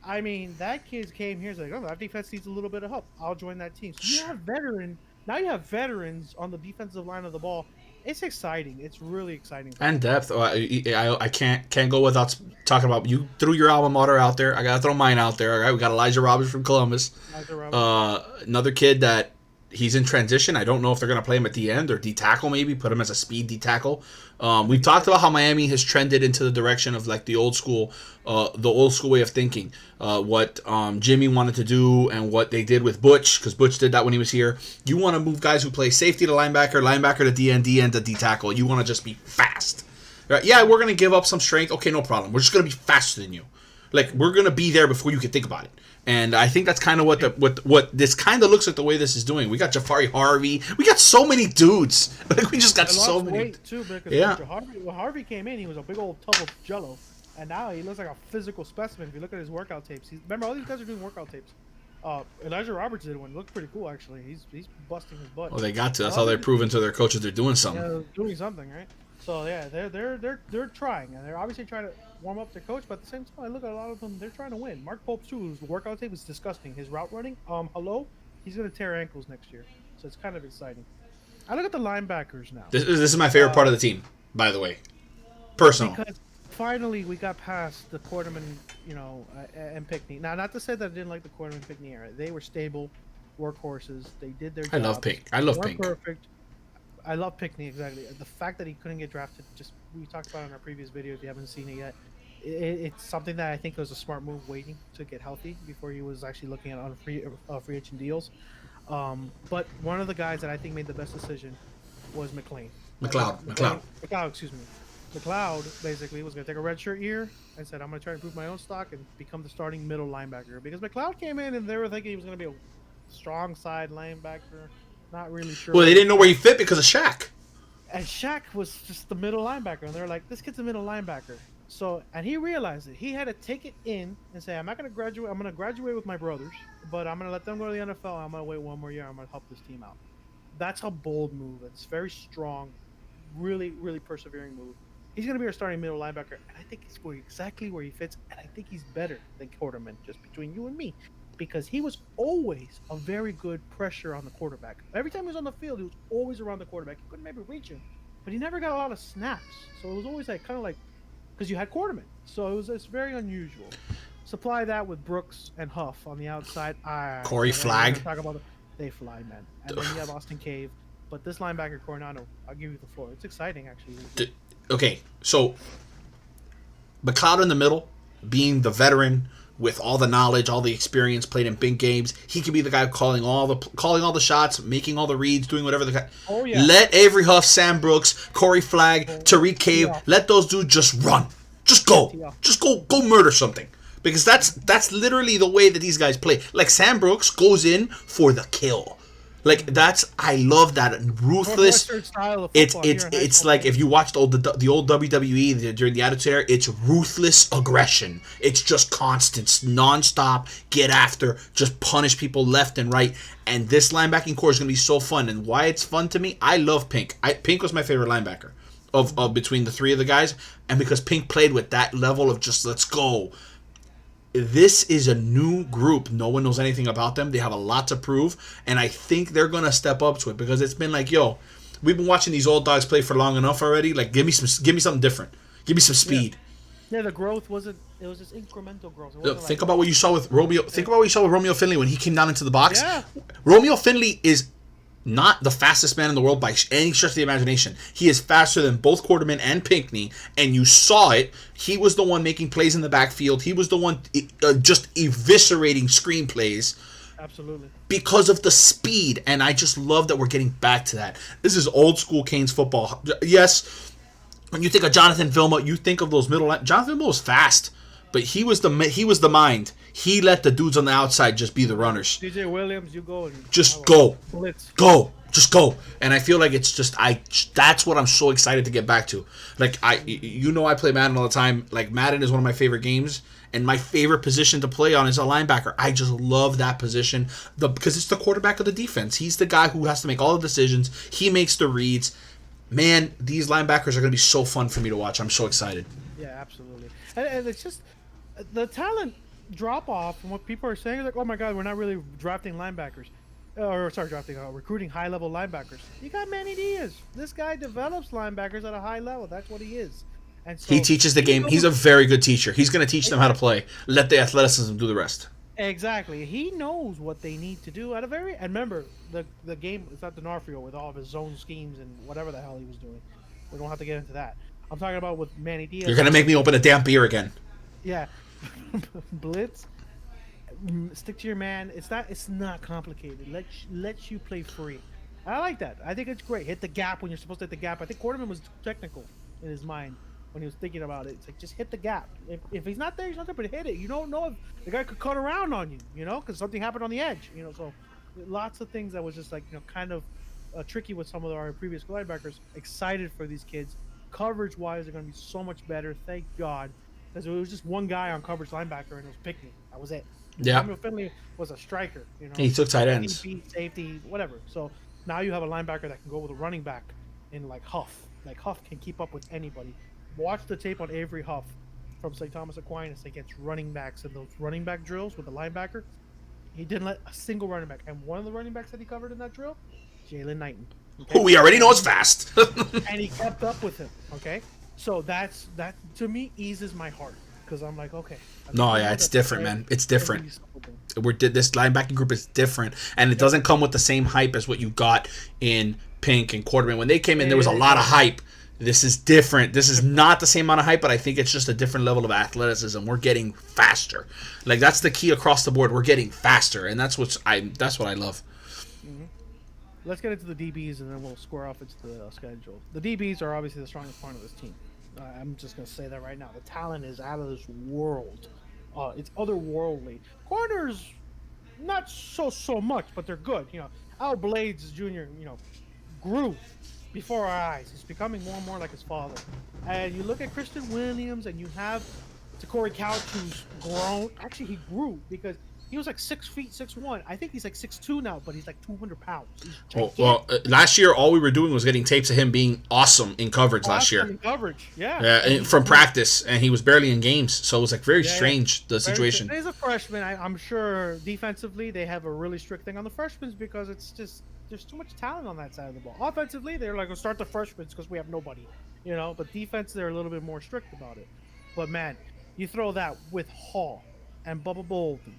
I mean, that kid came here. He's like, that defense needs a little bit of help. I'll join that team. So you have veterans on the defensive line of the ball. It's exciting. It's really exciting. And depth. I can't go without talking about. You threw your alma mater out there. I gotta throw mine out there. All right, we got Elijah Roberts from Columbus. Another kid that he's in transition. I don't know if they're gonna play him at the end or D tackle maybe. Put him as a speed D tackle. We've talked about how Miami has trended into the direction of like the old school way of thinking. What Jimmy wanted to do and what they did with Butch, because Butch did that when he was here. You want to move guys who play safety to linebacker, linebacker to DN, DN to D tackle. You want to just be fast. Right? Yeah, we're gonna give up some strength. Okay, no problem. We're just gonna be faster than you. Like we're gonna be there before you can think about it. And I think that's kind of what this kind of looks like the way this is doing. We got Jafari Harvey. We got so many dudes. Like we just got so many. Weight too, because when Harvey came in, he was a big old tub of jello, and now he looks like a physical specimen. If you look at his workout tapes, remember all these guys are doing workout tapes. Elijah Roberts did one. It looked pretty cool actually. He's busting his butt. Well, they got to. That's how they're proving to their coaches they're doing something. Yeah, doing something, right? So yeah, they're trying, and they're obviously trying to warm up their coach, but at the same time, I look at a lot of them, they're trying to win. Mark Pope too, whose workout tape is disgusting. His route running, he's gonna tear ankles next year, so it's kind of exciting. I look at the linebackers now. This is my favorite part of the team, by the way. Personal. Because finally we got past the Quarterman, and Pickney. Now, not to say that I didn't like the Quarterman Pickney era. They were stable workhorses. They did their job. I love Pink. Perfect. I love Pickney, exactly. The fact that he couldn't get drafted, we talked about it in our previous video if you haven't seen it yet. It's something that I think was a smart move, waiting to get healthy before he was actually looking at on free agent deals. But one of the guys that I think made the best decision was McLeod. Excuse me. McLeod basically was going to take a redshirt year and said, I'm going to try to improve my own stock and become the starting middle linebacker. Because McLeod came in and they were thinking he was going to be a strong side linebacker. Not really sure. Well, they didn't know where he fit because of Shaq. And Shaq was just the middle linebacker, and they're like, this kid's a middle linebacker. So, and he realized it. He had to take it in and say, I'm not going to graduate. I'm going to graduate with my brothers, but I'm going to let them go to the NFL. I'm going to wait one more year. I'm going to help this team out. That's a bold move. It's very strong, really, really persevering move. He's going to be our starting middle linebacker, and I think he's going exactly where he fits, and I think he's better than Quarterman, just between you and me. Because he was always a very good pressure on the quarterback. Every time he was on the field, he was always around the quarterback. He couldn't maybe reach him, but he never got a lot of snaps. So it was always because you had Quarterman. So it's very unusual. Supply that with Brooks and Huff on the outside. Corey Flagg. Talk about they fly, man. And then you have Austin Cave. But this linebacker Coronado, I'll give you the floor. It's exciting, actually. Okay, so McLeod in the middle, being the veteran with all the knowledge, all the experience, played in big games, he can be the guy calling all the shots, making all the reads, doing whatever the guy. Oh yeah. Let Avery Huff, Sam Brooks, Corey Flagg, Tariq Cave, let those dudes just run, just go murder something, because that's literally the way that these guys play. Like Sam Brooks goes in for the kill. Like I love that ruthless. It's like if you watched the old WWE during the Attitude Era, it's ruthless aggression. It's just constant, nonstop, get after, just punish people left and right. And this linebacking core is gonna be so fun. And why it's fun to me, I love Pink. Pink was my favorite linebacker of between the three of the guys, and because Pink played with that level of just let's go. This is a new group. No one knows anything about them. They have a lot to prove, and I think they're gonna step up to it because it's been like, yo, we've been watching these old dogs play for long enough already. Like, give me something different. Give me some speed. Yeah, the growth wasn't. It was just incremental growth. Think about what you saw with Romeo. Think about what you saw with Romeo Finley when he came down into the box. Yeah. Romeo Finley is not the fastest man in the world by any stretch of the imagination. He is faster than both Quarterman and Pinckney, and you saw it. He was the one making plays in the backfield. He was the one just eviscerating screenplays. Absolutely. Because of the speed, and I just love that we're getting back to that. This is old school Canes football. Yes, when you think of Jonathan Vilma, you think of those middle. Jonathan Vilma was fast, but he was the mind. He let the dudes on the outside just be the runners. DJ Williams, you go and just go, blitz. Just go. And I feel like it's just that's what I'm so excited to get back to. Like I play Madden all the time. Like Madden is one of my favorite games, and my favorite position to play on is a linebacker. I just love that position because it's the quarterback of the defense. He's the guy who has to make all the decisions. He makes the reads. Man, these linebackers are going to be so fun for me to watch. I'm so excited. Yeah, absolutely. And it's just the talent drop off from what people are saying is like, oh my god, we're not really drafting linebackers, recruiting high level linebackers. You got Manny Diaz. This guy develops linebackers at a high level. That's what he is. And so he teaches the game. He's a very good teacher. He's going to teach them how to play. Let the athleticism do the rest. Exactly. He knows what they need to do and remember the game is at D'Onofrio with all of his zone schemes and whatever the hell he was doing. We don't have to get into that. I'm talking about with Manny Diaz. You're going to make me open a damn beer again. Yeah. Blitz, stick to your man. It's not complicated. Let you play free. I like that. I think it's great. Hit the gap when you're supposed to hit the gap. I think Quarterman was too technical in his mind when he was thinking about it. It's like just hit the gap. If he's not there, he's not there. But hit it. You don't know if the guy could cut around on you. Because something happened on the edge. So lots of things that was just like kind of tricky with some of our previous linebackers. Excited for these kids. Coverage wise, they're going to be so much better. Thank God. Because it was just one guy on coverage linebacker, and it was Pickney. That was it. Yeah. Samuel Finley was a striker. He took tight ends. Safety, whatever. So now you have a linebacker that can go with a running back in like Huff. Like Huff can keep up with anybody. Watch the tape on Avery Huff from St. Thomas Aquinas against running backs and those running back drills with the linebacker. He didn't let a single running back. And one of the running backs that he covered in that drill, Jalen Knighton. Okay? Who we already know is fast. And he kept up with him. Okay. So that to me eases my heart because I'm like, okay. No, yeah, it's different, man. It's different. This linebacking group is different, and it doesn't come with the same hype as what you got in Pink and Quarterman. When they came in, there was a lot of hype. This is different. This is not the same amount of hype, but I think it's just a different level of athleticism. We're getting faster. Like that's the key across the board. We're getting faster, and that's what I love. Mm-hmm. Let's get into the DBs, and then we'll square off into the schedule. The DBs are obviously the strongest part of this team. I'm just going to say that right now. The talent is out of this world. It's otherworldly. Corners, not so much, but they're good. Al Blades Jr., grew before our eyes. He's becoming more and more like his father. And you look at Christian Williams, and you have Corey Couch, who's grown. Actually, he grew because he was like 6 feet 6'1". I think he's like 6'2" now, but he's like 200 pounds. Well, last year all we were doing was getting tapes of him being awesome in coverage last year. In coverage, yeah. Yeah, from practice, and he was barely in games, so it was like very strange the situation. He's a freshman. I'm sure defensively they have a really strict thing on the freshmen because it's just there's too much talent on that side of the ball. Offensively, they're like, we'll start the freshmen because we have nobody, But defense, they're a little bit more strict about it. But man, you throw that with Hall and Bubba Bolden,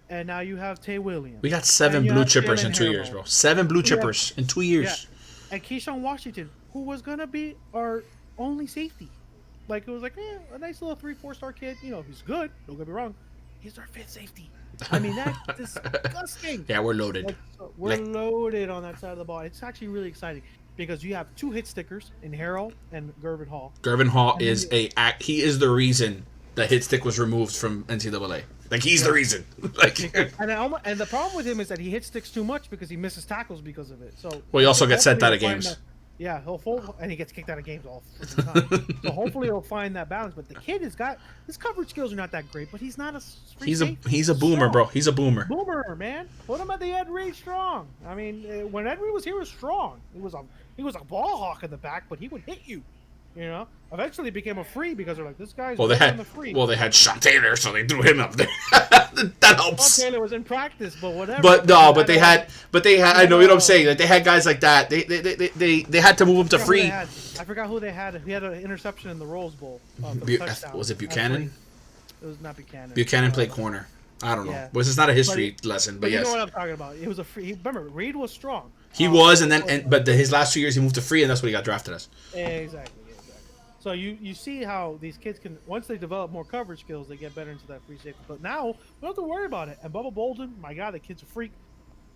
and now you have Tay Williams. We got 7 and you blue have chippers Jalen in 2 Harrell. years, bro. 7 blue chippers in 2 years. And Keyshawn Washington, who was gonna be our only safety. Like it was like, a nice little 3-4 star kid. You know, he's good. Don't get me wrong. He's our 5th safety. I mean, that's disgusting. Yeah, we're loaded. Like, we're loaded on that side of the ball. It's actually really exciting because you have 2 hit stickers in Harrell and Gervin Hall. Gervin Hall is he is the reason the hit stick was removed from NCAA. Like he's the reason. Like And the problem with him is that he hit sticks too much because he misses tackles because of it. So well, he also gets sent out of hopefully he'll games. find and he gets kicked out of games all the time. So hopefully he'll find that balance. But the kid has got his coverage skills are not that great, but he's not a free safety. He's a boomer, strong. bro. He's a boomer. Boomer, man. Put him at the Ed Reed strong. I mean, when Ed Reed was here, he was strong. He was a ball hawk in the back, but he would hit you. You know, eventually became a free because they're like, this guy's Well, they on the free. had Sean Taylor, so they threw him up there. That helps. Sean Taylor was in practice, but whatever. But they had. I know, you know what I'm saying. Like they had guys like that. They had to move him to free. I forgot who they had. He had an interception in the Rose Bowl. For the touchdown. Was it Buchanan? It was not Buchanan. Buchanan played corner. I don't know. Yeah. Well, this is not a history lesson, but you yes. know what I'm talking about. It was a free. Remember, Reed was strong. He was, but his last 2 years he moved to free, and that's what he got drafted as. Exactly. So you see how these kids can, once they develop more coverage skills, they get better into that free safety. But now we don't have to worry about it. And Bubba Bolden, my God, the kid's a freak.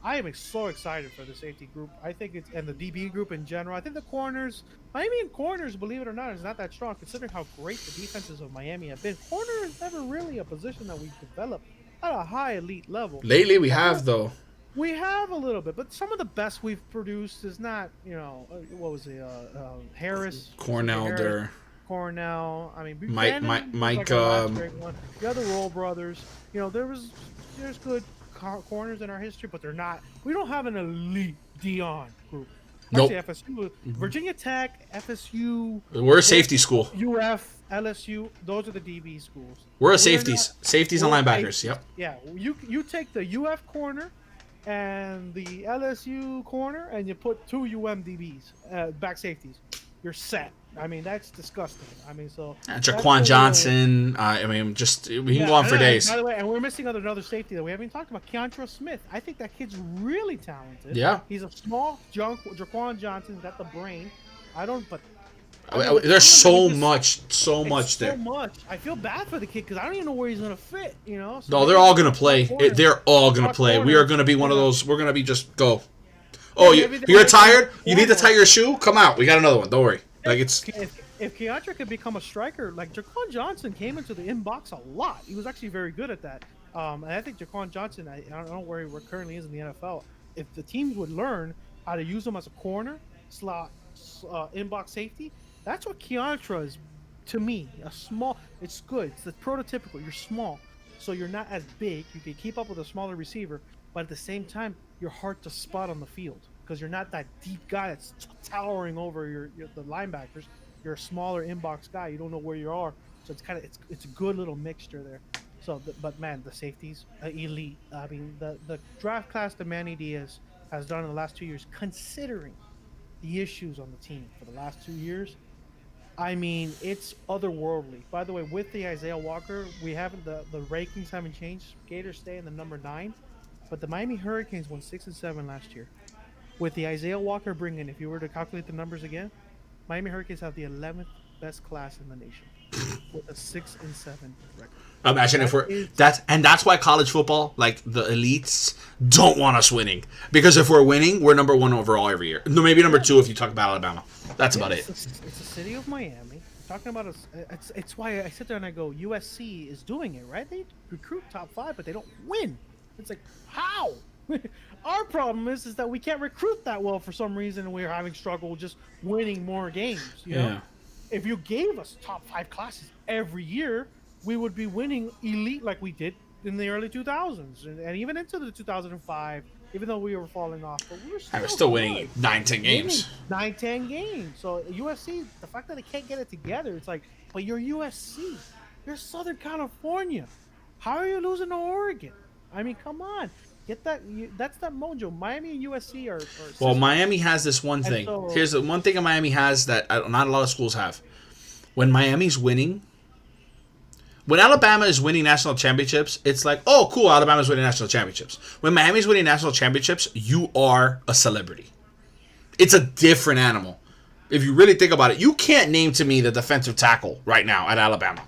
I am so excited for the safety group. I think and the DB group in general. I think the corners, Miami and corners, believe it or not, is not that strong considering how great the defenses of Miami have been. Corner is never really a position that we've developed at a high elite level. Lately, we have though. We have a little bit, but some of the best we've produced is not, what was it, Harris, Cornell. I mean, Buchanan Mike, was like our last great one. The other Roll brothers, there's good corners in our history, but they're not. We don't have an elite Dion group. Nope. Actually, FSU, Virginia Tech, FSU. We're a safety school. UF, LSU. Those are the DB schools. We're safeties and linebackers. Yep. Yeah, you take the UF corner and the LSU corner, and you put 2 UMDBs, back safeties. You're set. I mean, that's disgusting. I mean, so Jaquan Johnson. I mean, we can go on for days. By the way, and we're missing another safety that we haven't even talked about, Keontra Smith. I think that kid's really talented. Yeah. He's a small Jaquan Johnson's got the brain. There's so much there. So much. I feel bad for the kid because I don't even know where he's gonna fit. So No, they're all gonna play. They're all gonna play. We are gonna be one of those. We're gonna be just go. Oh, you're tired? You need to tie your shoe? Come out. We got another one. Don't worry. Like it's. If Keontra could become a striker, like Jaquan Johnson came into the inbox a lot. He was actually very good at that. And I think Jaquan Johnson, I don't know where he currently is in the NFL. If the teams would learn how to use him as a corner, slot, inbox safety, that's what Keontra is to me. It's good. It's the prototypical. You're small, so you're not as big. You can keep up with a smaller receiver, but at the same time, you're hard to spot on the field because you're not that deep guy that's towering over the linebackers. You're a smaller inbox guy. You don't know where you are, so it's a good little mixture there. So, but man, the safeties elite. I mean, the draft class that Manny Diaz has done in the last 2 years, considering the issues on the team for the last 2 years. I mean, it's otherworldly. By the way, with the Isaiah Walker, we haven't the rankings haven't changed. Gators stay in the number 9, but the Miami Hurricanes won 6 and 7 last year. With the Isaiah Walker bringing, if you were to calculate the numbers again, Miami Hurricanes have the 11th best class in the nation with a 6 and 7 record. Imagine that's why college football, like the elites, don't want us winning, because if we're winning, we're number 1 overall every year. No, maybe number 2 if you talk about Alabama. That's about it. It's the city of Miami. Talking about it's why I sit there and I go, USC is doing it right. They recruit top 5, but they don't win. It's like, how? Our problem is that we can't recruit that well for some reason, and we're having struggle just winning more games. You know? If you gave us top 5 classes every year, we would be winning elite like we did in the early 2000s and even into the 2005, even though we were falling off. But we were still winning 9-10 games. 9-10 games. So USC, the fact that they can't get it together, it's like, but you're USC. You're Southern California. How are you losing to Oregon? I mean, come on. Get that. That's that mojo. Miami and USC are well, Miami has this one thing. Here's the one thing that Miami has that not a lot of schools have. When Miami's winning, When Alabama is winning national championships, it's like, oh, cool, Alabama's winning national championships. When Miami's winning national championships, you are a celebrity. It's a different animal. If you really think about it, you can't name to me the defensive tackle right now at Alabama.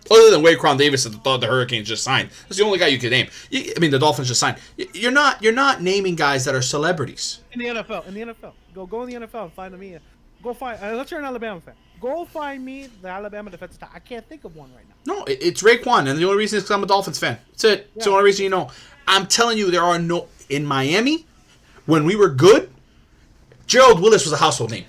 Other than Waycross Davis that the Hurricanes just signed. That's the only guy you can name. The Dolphins just signed. You're not naming guys that are celebrities. In the NFL. Go in the NFL and find me. Go find. Let's you're an Alabama fan. Go find me the Alabama defensive tackle. I can't think of one right now. No, it's Raekwon, and the only reason is because I'm a Dolphins fan. That's it. It's the only reason you know. I'm telling you, there are no... In Miami, when we were good, Gerald Willis was a household name.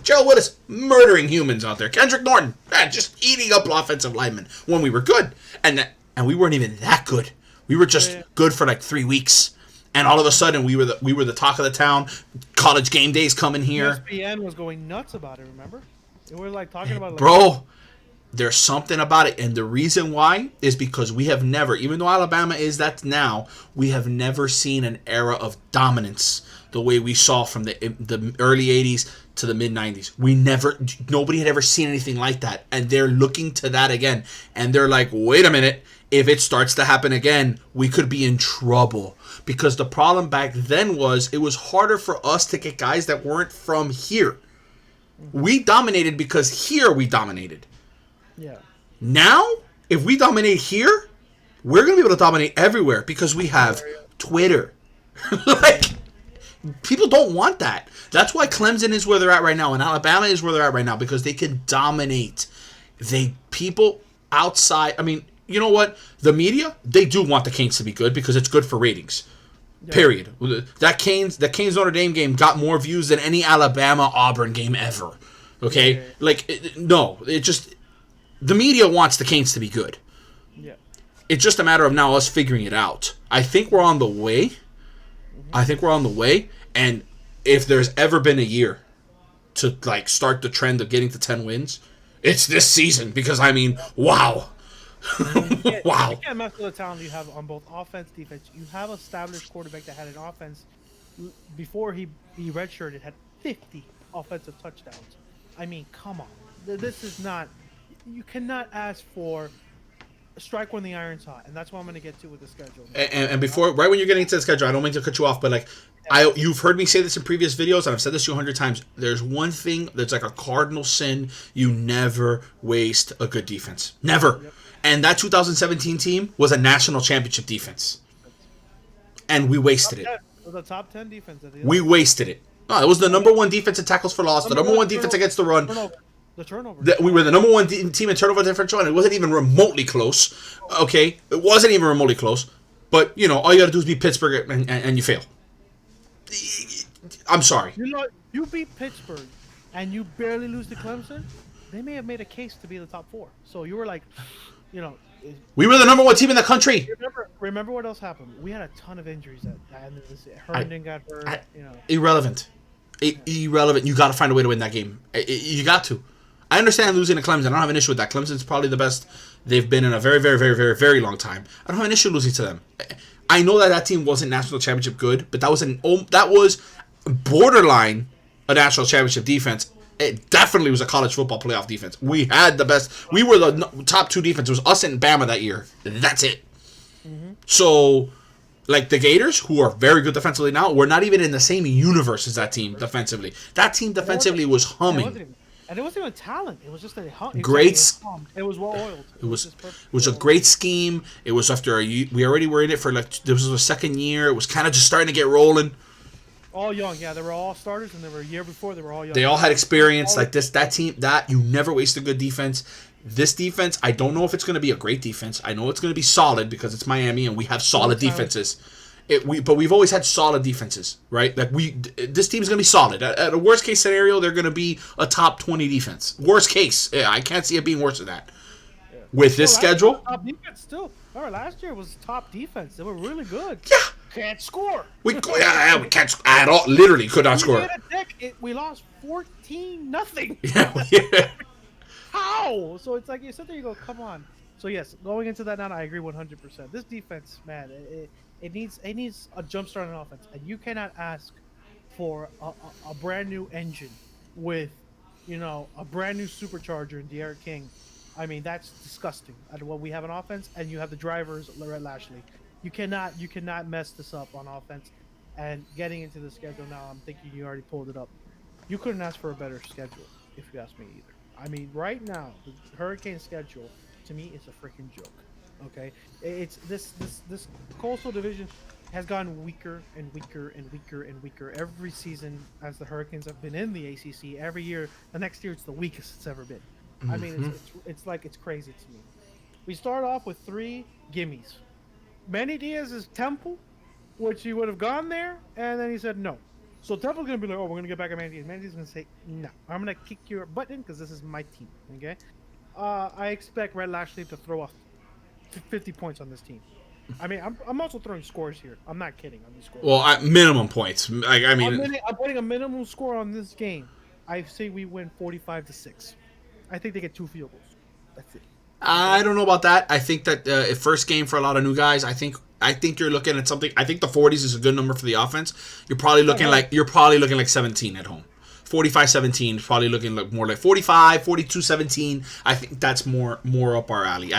Gerald Willis murdering humans out there. Kendrick Norton, just eating up offensive linemen when we were good. And we weren't even that good. We were just good for like 3 weeks. And all of a sudden, we were the talk of the town. College game days coming here. ESPN was going nuts about it, remember? And we were like talking about it. Bro, there's something about it. And the reason why is because we have never, even though Alabama is that now, we have never seen an era of dominance the way we saw from the early 80s to the mid 90s. Nobody had ever seen anything like that. And they're looking to that again. And they're like, wait a minute. If it starts to happen again, we could be in trouble. Because the problem back then was it was harder for us to get guys that weren't from here. We dominated because here we dominated. Yeah. Now, if we dominate here, we're going to be able to dominate everywhere because we have Twitter. People don't want that. That's why Clemson is where they're at right now and Alabama is where they're at right now because they can dominate. People outside, you know what? The media, they do want the Canes to be good because it's good for ratings. Yeah. Period. The Canes Notre Dame game got more views than any Alabama Auburn game ever. Okay? Yeah. The media wants the Canes to be good. Yeah. It's just a matter of now us figuring it out. I think we're on the way. And if there's ever been a year to start the trend of getting to 10 wins, it's this season because wow. Wow. You can't mess with the talent you have on both offense, defense. You have an established quarterback that had an offense before he redshirted had 50 offensive touchdowns. Come on. This is not. You cannot ask for strike when the iron's hot, and that's what I'm going to get to with the schedule. And before, right when you're getting into the schedule, I don't mean to cut you off, but you've heard me say this in previous videos, and I've said this to you 100 times. There's one thing that's like a cardinal sin: you never waste a good defense. Never. Yep. And that 2017 team was a national championship defense. And we wasted it. It was a top 10 defense. We wasted it. No, it was the number one defense in tackles for loss, the number one defense against the run. The turnover. We were the number one team in turnover differential, and it wasn't even remotely close. Okay? It wasn't even remotely close. But, all you got to do is beat Pittsburgh, and you fail. I'm sorry. You beat Pittsburgh, and you barely lose to Clemson, they may have made a case to be the top 4. So you were like... we were the number one team in the country. Remember what else happened? We had a ton of injuries at the end of this. Herndon got hurt. Irrelevant. Irrelevant. You got to find a way to win that game. You got to. I understand losing to Clemson. I don't have an issue with that. Clemson's probably the best they've been in a very, very, very, very, very long time. I don't have an issue losing to them. I know that team wasn't national championship good, but that was borderline a national championship defense. It definitely was a college football playoff defense. We had the best. We were the top 2 defense. It was us and Bama that year. That's it. Mm-hmm. So, the Gators, who are very good defensively now, we're not even in the same universe as that team defensively. That team defensively was humming. And it wasn't even talent. It was just a great. It was well oiled. It was a great scheme. It was after we already were in it for this was the second year. It was kind of just starting to get rolling. All young, yeah. They were all starters, and they were a year before. They were all young. They all had experience. That team, you never waste a good defense. This defense, I don't know if it's going to be a great defense. I know it's going to be solid because it's Miami, and we have solid defenses. But we've always had solid defenses, right? This team's going to be solid. At a worst case scenario, they're going to be a top 20 defense. Worst case, I can't see it being worse than that. Yeah. With this schedule, top defense still. Last year was top defense. They were really good. Yeah. Can't score. We can't at all. Literally could not score. We lost 14-0. Yeah. How? So it's like you sit there, you go, come on. So yes, going into that now, I agree 100%. This defense, man, it needs a jump start on offense, and you cannot ask for a brand new engine with, a brand new supercharger in De'Aaron King I mean, that's disgusting. Well, we have an offense, and you have the drivers, Red Lashley. You cannot mess this up on offense. And getting into the schedule now, I'm thinking you already pulled it up. You couldn't ask for a better schedule, if you ask me either. I mean, right now, the Hurricane schedule to me is a freaking joke. Okay, it's this Coastal Division has gone weaker and weaker and weaker and weaker every season as the Hurricanes have been in the ACC. Every year, the next year it's the weakest it's ever been. I mean, it's like it's crazy to me. We start off with 3 gimmies. Manny Diaz's Temple, which he would have gone there, and then he said no. So Temple's gonna be like, oh, we're gonna get back at Manny Diaz. Manny Diaz's gonna say no. I'm gonna kick your butt in because this is my team. Okay. I expect Red Lashley to throw off 50 points on this team. I mean, I'm also throwing scores here. I'm not kidding on these scores. Well, minimum points. I mean, I'm putting a minimum score on this game. I say we win 45-6. I think they get 2 field goals. That's it. I don't know about that. I think that first game for a lot of new guys. I think you're looking at something. I think the 40s is a good number for the offense. You're probably looking like 17 at home. 45-17 is probably looking like more like 45, 42-17. I think that's more up our alley.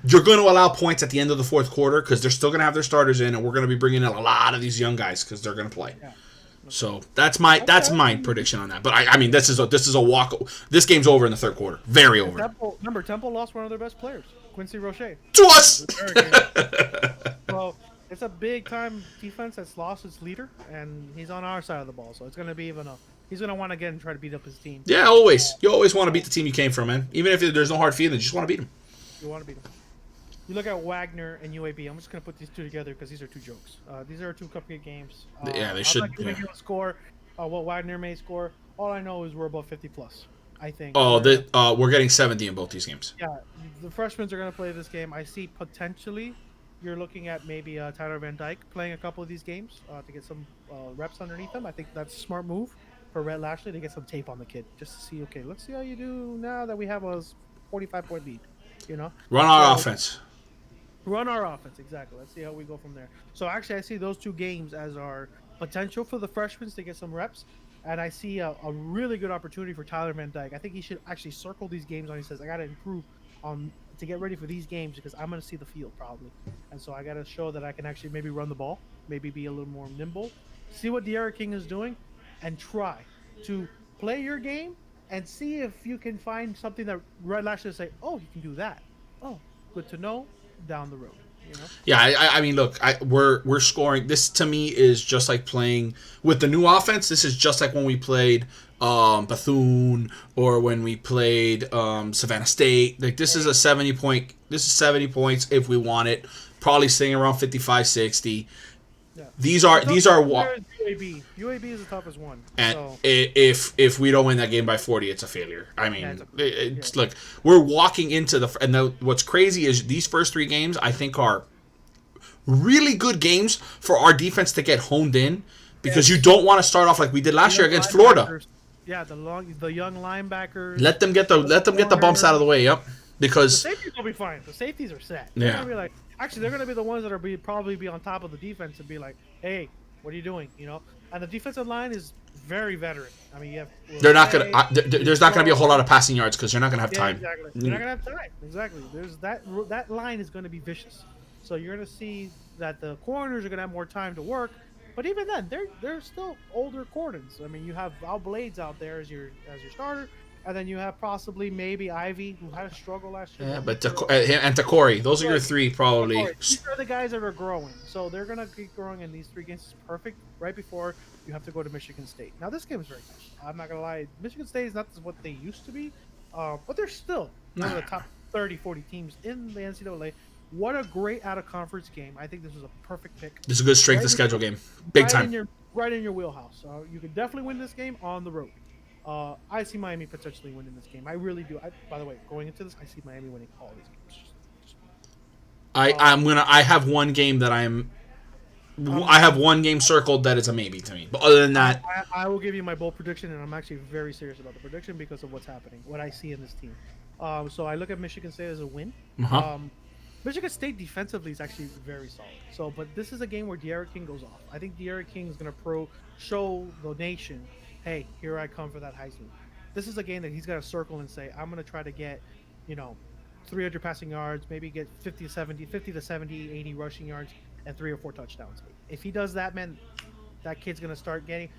You're going to allow points at the end of the fourth quarter because they're still going to have their starters in, and we're going to be bringing in a lot of these young guys because they're going to play. Yeah. So that's my prediction on that. But I mean, this is a walk. This game's over in the third quarter. Very over. Temple lost one of their best players, Quincy Roche. To us. So it's a big time defense that's lost its leader, and he's on our side of the ball. So it's going to be even a. He's going to want to get and try to beat up his team. Yeah, always. You always want to beat the team you came from, man. Even if there's no hard feelings, you just want to beat them. You want to beat them. You look at Wagner and UAB. I'm just going to put these two together because these are 2 jokes. These are 2 cupcake games. Yeah, they should. I'm not giving you a score. What Wagner may score. All I know is we're above 50 plus. I think. Oh, we're getting 70 in both these games. Yeah, the freshmen are going to play this game. I see potentially you're looking at maybe Tyler Van Dyke playing a couple of these games to get some reps underneath him. I think that's a smart move for Red Lashley to get some tape on the kid just to see. Okay, let's see how you do now that we have a 45-point lead. You know, run our offense. Run our offense, exactly. Let's see how we go from there. So actually, I see those 2 games as our potential for the freshmen to get some reps, and I see a really good opportunity for Tyler Van Dyke. I think he should actually circle these games on. He says, I got to improve to get ready for these games because I'm going to see the field probably, and so I got to show that I can actually maybe run the ball, maybe be a little more nimble, see what De'Ara King is doing, and try to play your game and see if you can find something that Red Lashley will say, oh, you can do that. Oh, good to know. Down the road, you know? Yeah, I mean, look, we're scoring. This to me is just like playing with the new offense. This is just like when we played Bethune or when we played Savannah State. Like this is a 70 point. This is 70 points if we want it. Probably staying around 55, 60. Yeah. These are what UAB is the toughest one. And so. if we don't win that game by 40, it's a failure. I mean, look, we're walking into what's crazy is these first 3 games I think are really good games for our defense to get honed in because you don't want to start off like we did last year against Florida. Yeah, the young linebackers. Let them get the bumps out of the way. Yep, because the safeties will be fine. The safeties are set. They're gonna be like. Actually, they're going to be the ones that are probably be on top of the defense and be like, "Hey, what are you doing?" You know. And the defensive line is very veteran. I mean, you have. They're not going to. There's not going to be a whole lot of passing yards because they're not going to have time. Exactly. They're not going to have time. Exactly. There's that line is going to be vicious. So you're going to see that the corners are going to have more time to work. But even then, they're still older corners. I mean, you have Al Blades out there as your starter. And then you have possibly maybe Ivy, who had a struggle last year. Yeah, but and Takori. Those are your 3 probably. These are the guys that are growing. So they're going to keep growing in these 3 games. It's perfect right before you have to go to Michigan State. Now, this game is very nice. I'm not going to lie. Michigan State is not what they used to be. But they're still one of the top 30, 40 teams in the NCAA. What a great out-of-conference game. I think this was a perfect pick. This is a good strength of schedule game. Big time. Right in your wheelhouse. You can definitely win this game on the road. I see Miami potentially winning this game. I really do. By the way, going into this, I see Miami winning all these games. I have one game that I have one game circled that is a maybe to me. But other than that, I will give you my bold prediction, and I'm actually very serious about the prediction because of what's happening, what I see in this team. So I look at Michigan State as a win. Michigan State defensively is actually very solid. So, but this is a game where De'Ara King goes off. I think De'Ara King is going to show the nation, hey, here I come for that Heisman. This is a game that he's got to circle and say, I'm going to try to get you know, 300 passing yards, maybe get 50 to 70, 80 rushing yards, and 3 or 4 touchdowns. If he does that, man, that kid's gonna start getting.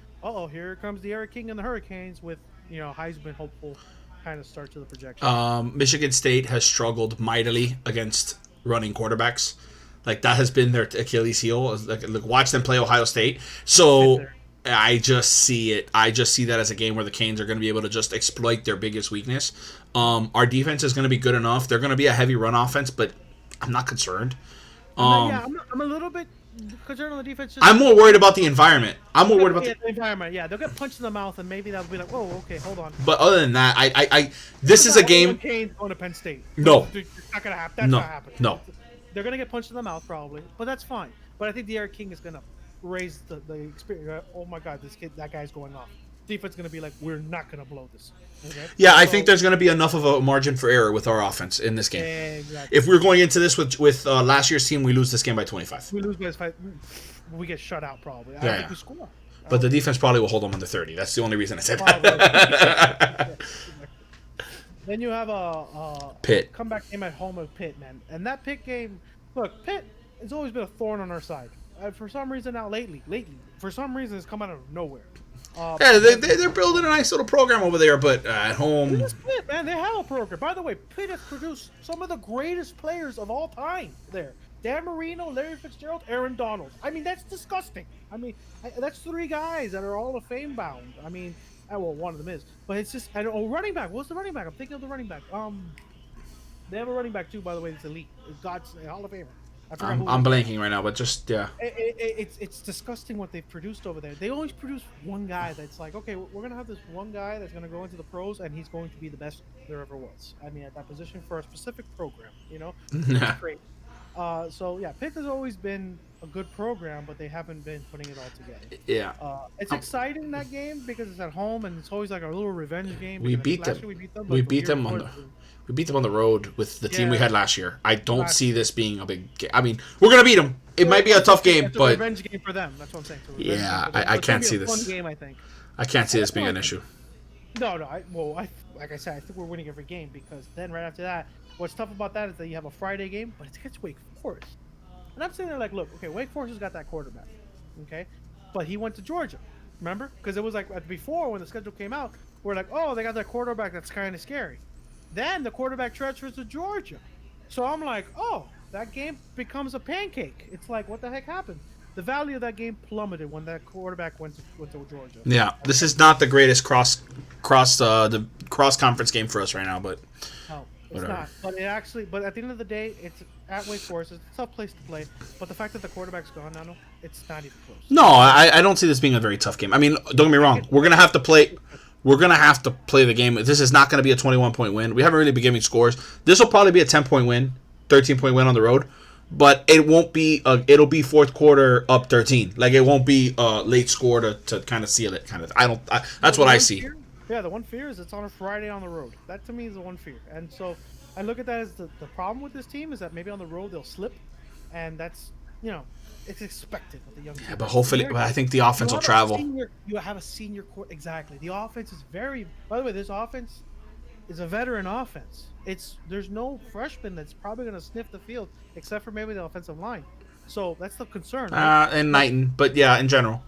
Here comes the Eric King and the Hurricanes with, you know, Heisman hopeful kind of start to the projection. Michigan State has struggled mightily against running quarterbacks. Like, that has been their Achilles heel. Like, watch them play Ohio State. So I just see it. I just see that as a game where the Canes are going to be able to just exploit their biggest weakness. Our defense is going to be good enough. They're going to be a heavy run offense, but I'm not concerned. I'm a little bit concerned on the defense. I'm more worried about the environment. I'm more worried about the environment. Yeah, they'll get punched in the mouth, and maybe that'll be like, "Whoa, okay, hold on." But other than that, this is a game. Canes going to Penn State. No, it's not gonna happen. That's not happening. No, they're gonna get punched in the mouth probably, but that's fine. But I think the Eric King is gonna raise the experience. Oh my God, that guy's going off. Defense is gonna be like, we're not gonna blow this. Okay? Yeah, I think there's going to be enough of a margin for error with our offense in this game. Exactly. If we're going into this with last year's team, we lose this game by 25. We lose by 5. We get shut out probably. I don't think we score. But the defense probably will hold them under 30. That's the only reason I said that. Then you have a Pitt comeback game at home of Pitt, man. And that Pitt game, look, Pitt has always been a thorn on our side. For some reason now lately, for some reason it's come out of nowhere. Yeah, they're building a nice little program over there, but at home... Pitt, man, they have a program. By the way, Pitt has produced some of the greatest players of all time there. Dan Marino, Larry Fitzgerald, Aaron Donald. I mean, that's disgusting. I mean, that's 3 guys that are all of fame bound. I mean, well, one of them is. But it's just, running back. What's the running back? I'm thinking of the running back. They have a running back, too, by the way, that's elite. God's Hall of Famer. I'm blanking right now, but just, yeah. It's disgusting what they've produced over there. They always produce one guy that's like, okay, we're going to have this one guy that's going to go into the pros, and he's going to be the best there ever was. I mean, at that position for a specific program, you know? It's great. So, yeah, Pitt has always been a good program, but they haven't been putting it all together. Yeah. It's exciting, that game, because it's at home, and it's always like a little revenge game. We beat them. We beat them on the road with the team we had last year. I don't see this being a big game. I mean, we're going to beat them. It might be a tough game, but... It's a revenge game for them. That's what I'm saying. Yeah, I can't see this. Fun game, I think. I can't see this being an issue. No. Like I said, I think we're winning every game, because then right after that, what's tough about that is that you have a Friday game, but it's against Wake Forest. And I'm sitting there like, look, okay, Wake Forest has got that quarterback, okay? But he went to Georgia, remember? Because it was like before when the schedule came out, we're like, oh, they got that quarterback that's kind of scary. Then the quarterback transfers to Georgia. So I'm like, oh, that game becomes a pancake. It's like, what the heck happened? The value of that game plummeted when that quarterback went to Georgia. Yeah, this is not the greatest cross conference game for us right now, but no, it's not. But at the end of the day, it's at Wake Forest. It's a tough place to play. But the fact that the quarterback's gone now, it's not even close. No, I don't see this being a very tough game. I mean, don't get me wrong. We're gonna have to play the game. This is not going to be a 21-point win. We haven't really been giving scores. This will probably be a 10-point win, 13-point win on the road, but it won't be. It'll be fourth quarter up 13. Like, it won't be a late score to kind of seal it. That's what I see. The one fear is it's on a Friday on the road. That to me is the one fear. And so I look at that as the problem with this team is that maybe on the road they'll slip, and that's, it's expected with the young team. Yeah, but hopefully, I think the offense will travel. You have a senior core. Exactly. The offense is very... By the way, this offense is a veteran offense. There's no freshman that's probably going to sniff the field, except for maybe the offensive line. So that's the concern. Right? And Knighton, but yeah, in general.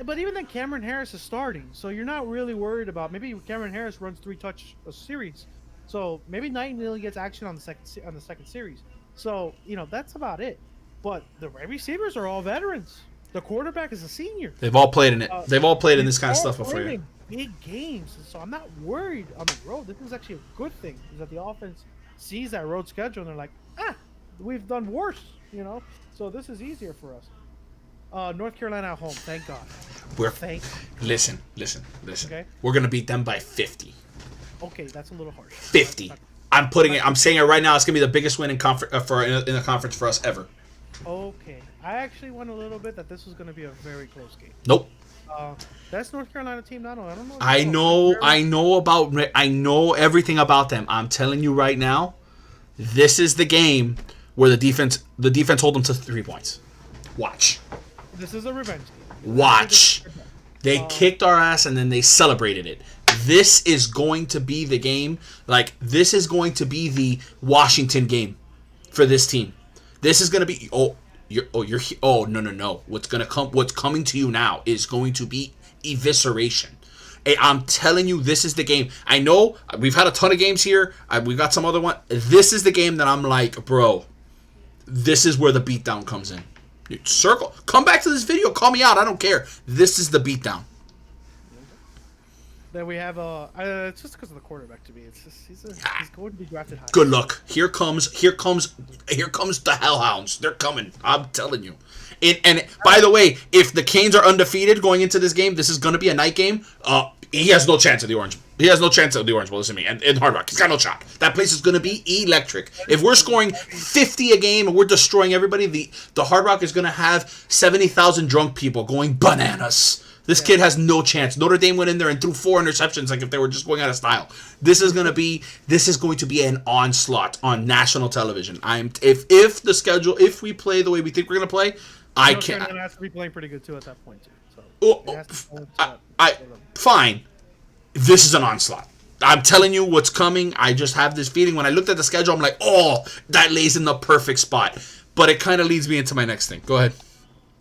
But even then, Cameron Harris is starting, so you're not really worried about... Maybe Cameron Harris runs 3 touch a series, so maybe Knighton really gets action on the second series. So, that's about it. But the receivers are all veterans. The quarterback is a senior. They've all played in it. They've all played in this kind of stuff before. Big games, so I'm not worried on the road. This is actually a good thing, is that the offense sees that road schedule and they're like, we've done worse, So this is easier for us. North Carolina at home, thank God. Listen. Okay. We're gonna beat them by 50. Okay, that's a little harsh. 50. I'm saying it right now. It's gonna be the biggest win in the conference for us ever. Okay, I actually went a little bit that this was going to be a very close game. Nope. That's North Carolina team. I don't know. I know everything about them. I'm telling you right now, this is the game where the defense hold them to 3 points. Watch. This is a revenge game. Watch. They kicked our ass and then they celebrated it. this is going to be the game. Like, this is going to be the Washington game for this team. This is going to be no. What's coming to you now is going to be evisceration. I'm telling you, this is the game. I know we've had a ton of games here. We've got some other one. This is the game that I'm like, bro, this is where the beatdown comes in. Circle. Come back to this video. Call me out. I don't care. This is the beatdown. Then we have it's just because of the quarterback to me. It's just he's going to be drafted high. Good luck. Here comes the hellhounds. They're coming. I'm telling you. And by the way, if the Canes are undefeated going into this game, this is going to be a night game. He has no chance of the Orange. He has no chance of the Orange Bowl. Listen to me. And in Hard Rock, he's got no shot. That place is going to be electric. If we're scoring 50 a game and we're destroying everybody, the Hard Rock is going to have 70,000 drunk people going bananas. This kid has no chance. Notre Dame went in there and threw 4 interceptions like if they were just going out of style. This is going to be an onslaught on national television. If we play the way we think we're going to play, I can't. Carolina has to be playing pretty good too at that point too. So fine. This is an onslaught. I'm telling you what's coming. I just have this feeling. When I looked at the schedule, I'm like, oh, that lays in the perfect spot. But it kind of leads me into my next thing. Go ahead.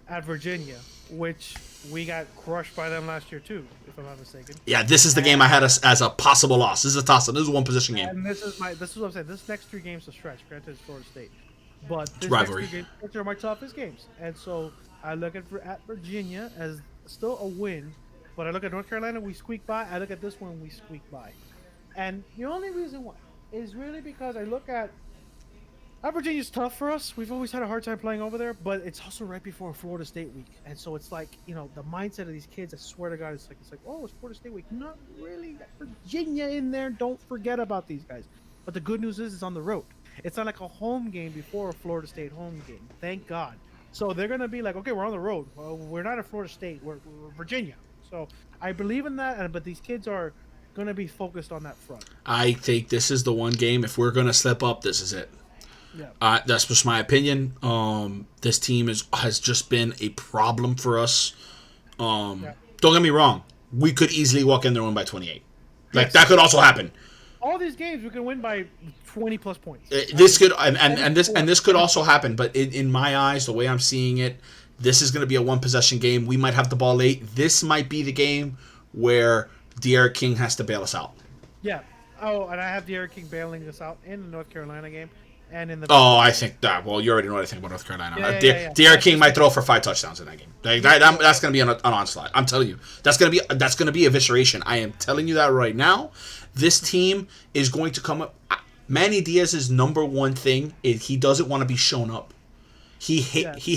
At Virginia, which we got crushed by them last year too, if I'm not mistaken. Yeah, this is the game I had as a possible loss. This is a toss-up. This is a one-possession game. And this is what I'm saying. This next 3 games to stretch. Granted, it's Florida State, but this rivalry. next 3 games are my toughest games. And so I look at Virginia as still a win, but I look at North Carolina, we squeak by. I look at this one, we squeak by. And the only reason why is really because I look at Virginia's tough for us. We've always had a hard time playing over there, but it's also right before Florida State week. And so it's like, the mindset of these kids, I swear to God, it's like, oh, it's Florida State week. Not really. Got Virginia in there. Don't forget about these guys. But the good news is it's on the road. It's not like a home game before a Florida State home game. Thank God. So they're going to be like, okay, we're on the road. Well, we're not at Florida State. We're Virginia. So I believe in that, but these kids are going to be focused on that front. I think this is the one game. If we're going to slip up, this is it. Yeah. That's just my opinion. This team has just been a problem for us. Don't get me wrong. We could easily walk in there and win by 28. Like, that could also happen. All these games we can win by 20 plus points. This could this could also happen, but in my eyes, the way I'm seeing it, this is going to be a one possession game. We might have the ball late. This might be the game where D'Eriq King has to bail us out. Yeah. Oh, and I have D'Eriq King bailing us out in the North Carolina game and in the. Oh, I think that. Well, you already know what I think about North Carolina. D'Eriq King might throw for 5 touchdowns in that game. That's going to be an onslaught. I'm telling you, that's going to be evisceration. I am telling you that right now. This team is going to come up. Manny Diaz's number one thing is he doesn't want to be shown up. He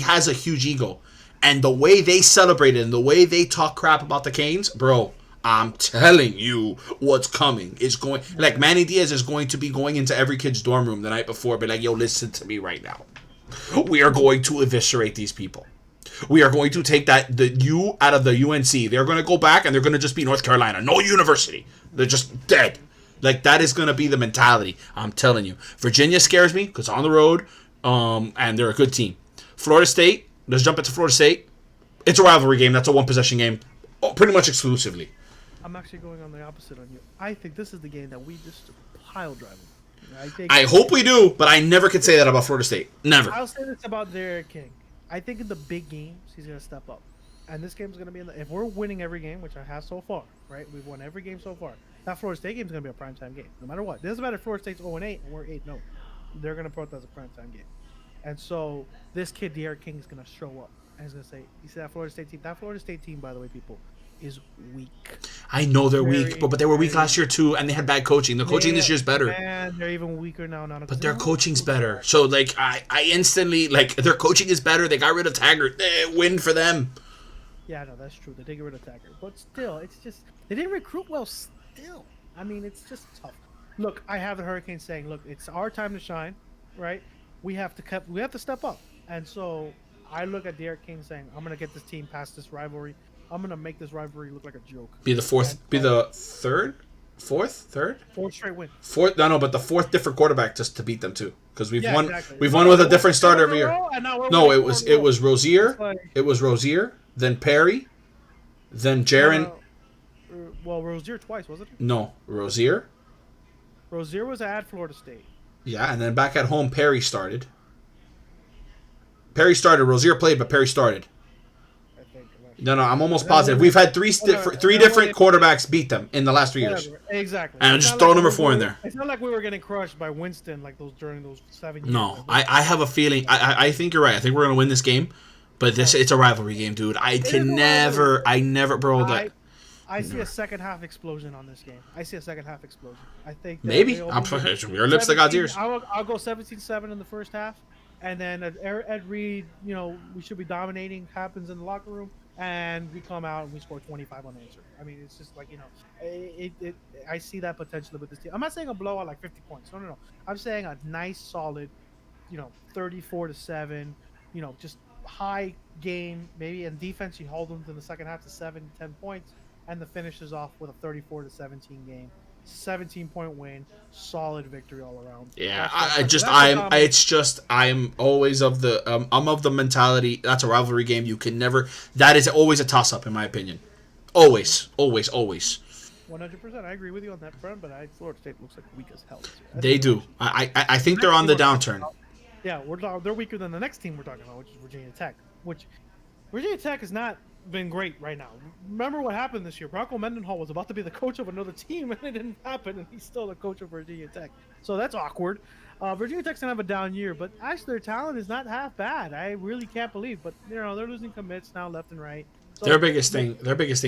has a huge ego, and the way they celebrate it and the way they talk crap about the Canes, bro. I'm telling you, what's coming is going. Like, Manny Diaz is going to be going into every kid's dorm room the night before, be like, "Yo, listen to me right now. We are going to eviscerate these people. We are going to take the U out of the UNC. They're going to go back and they're going to just be North Carolina. No university. They're just dead." Like, that is going to be the mentality. I'm telling you. Virginia scares me because on the road, and they're a good team. Florida State, let's jump into Florida State. It's a rivalry game. That's a one-possession game, pretty much exclusively. I'm actually going on the opposite on you. I think this is the game that we just pile drive them. I hope we do, but I never could say that about Florida State. Never. I'll say this about D'Eriq King. I think in the big games, he's going to step up. And this game's going to be if we're winning every game, which I have so far, right? We've won every game so far. That Florida State game is going to be a primetime game, no matter what. It doesn't matter if Florida State's 0-8 and we're 8-0. They're going to put that as a primetime game. And so this kid, D'Eriq King, is going to show up. And he's going to say, you see that Florida State team? That Florida State team, by the way, people, is weak. I know they're weak, but they were weak last year too, and they had bad coaching. The coaching this year is better. And they're even weaker now. But their coaching's better. So, like, I instantly, like, their coaching is better. They got rid of Taggart. Win for them. Yeah, no, that's true. They did get rid of Taggart. But still, it's just, they didn't recruit well still. I mean, it's just tough. Look, I have the Hurricanes saying, look, it's our time to shine, right? We have to step up. And so I look at D'Eriq King saying, I'm going to get this team past this rivalry. I'm going to make this rivalry look like a joke. Be the third? Fourth straight win. But the fourth different quarterback just to beat them too. Because we've won. Exactly. We've won with a different starter every year. No, it was Rozier. It was Rozier. Then Perry. Then Jaron. Rozier twice, wasn't it? No, Rozier. Rozier was at Florida State. Yeah, and then back at home, Perry started. Rozier played, but Perry started. I think. No, I'm almost positive. We've had three different quarterbacks beat them in the last 3 years. Exactly. And It's just not throw like number we 4 in were- there. It's not like we were getting crushed by Winston like during those 7 years. No, I have a feeling. I think you're right. I think we're gonna win this game, but it's a rivalry game, dude. I never, bro. I see a second half explosion on this game. I see a second half explosion. I think that Maybe. they'll I'm be your lips to God's 17 ears. I'll go 17-7 in the first half, and then Ed Reed, we should be dominating. Happens in the locker room, and we come out and we score 25 unanswered. I mean, it's just like I see that potential with this team. I'm not saying a blowout like 50 points. No. I'm saying a nice, solid, 34-7. Just high game maybe. In defense, you hold them to the second half to 7-10 points. And the finishes off with a 34-17 game, 17-point win, solid victory all around. Yeah, I'm always of the I'm of the mentality that's a rivalry game. You can never. That is always a toss up in my opinion. Always. 100%. I agree with you on that front, but Florida State looks like weak as hell this year. They do. I think they're on the downturn. Yeah, they're weaker than the next team we're talking about, which is Virginia Tech. Which Virginia Tech has not been great right now. Remember what happened this year? Bronco Mendenhall was about to be the coach of another team, and it didn't happen, and he's still the coach of Virginia Tech. So that's awkward. Virginia Tech's gonna have a down year, but actually their talent is not half bad. I really can't believe, but they're losing commits now left and right. So Their biggest thing,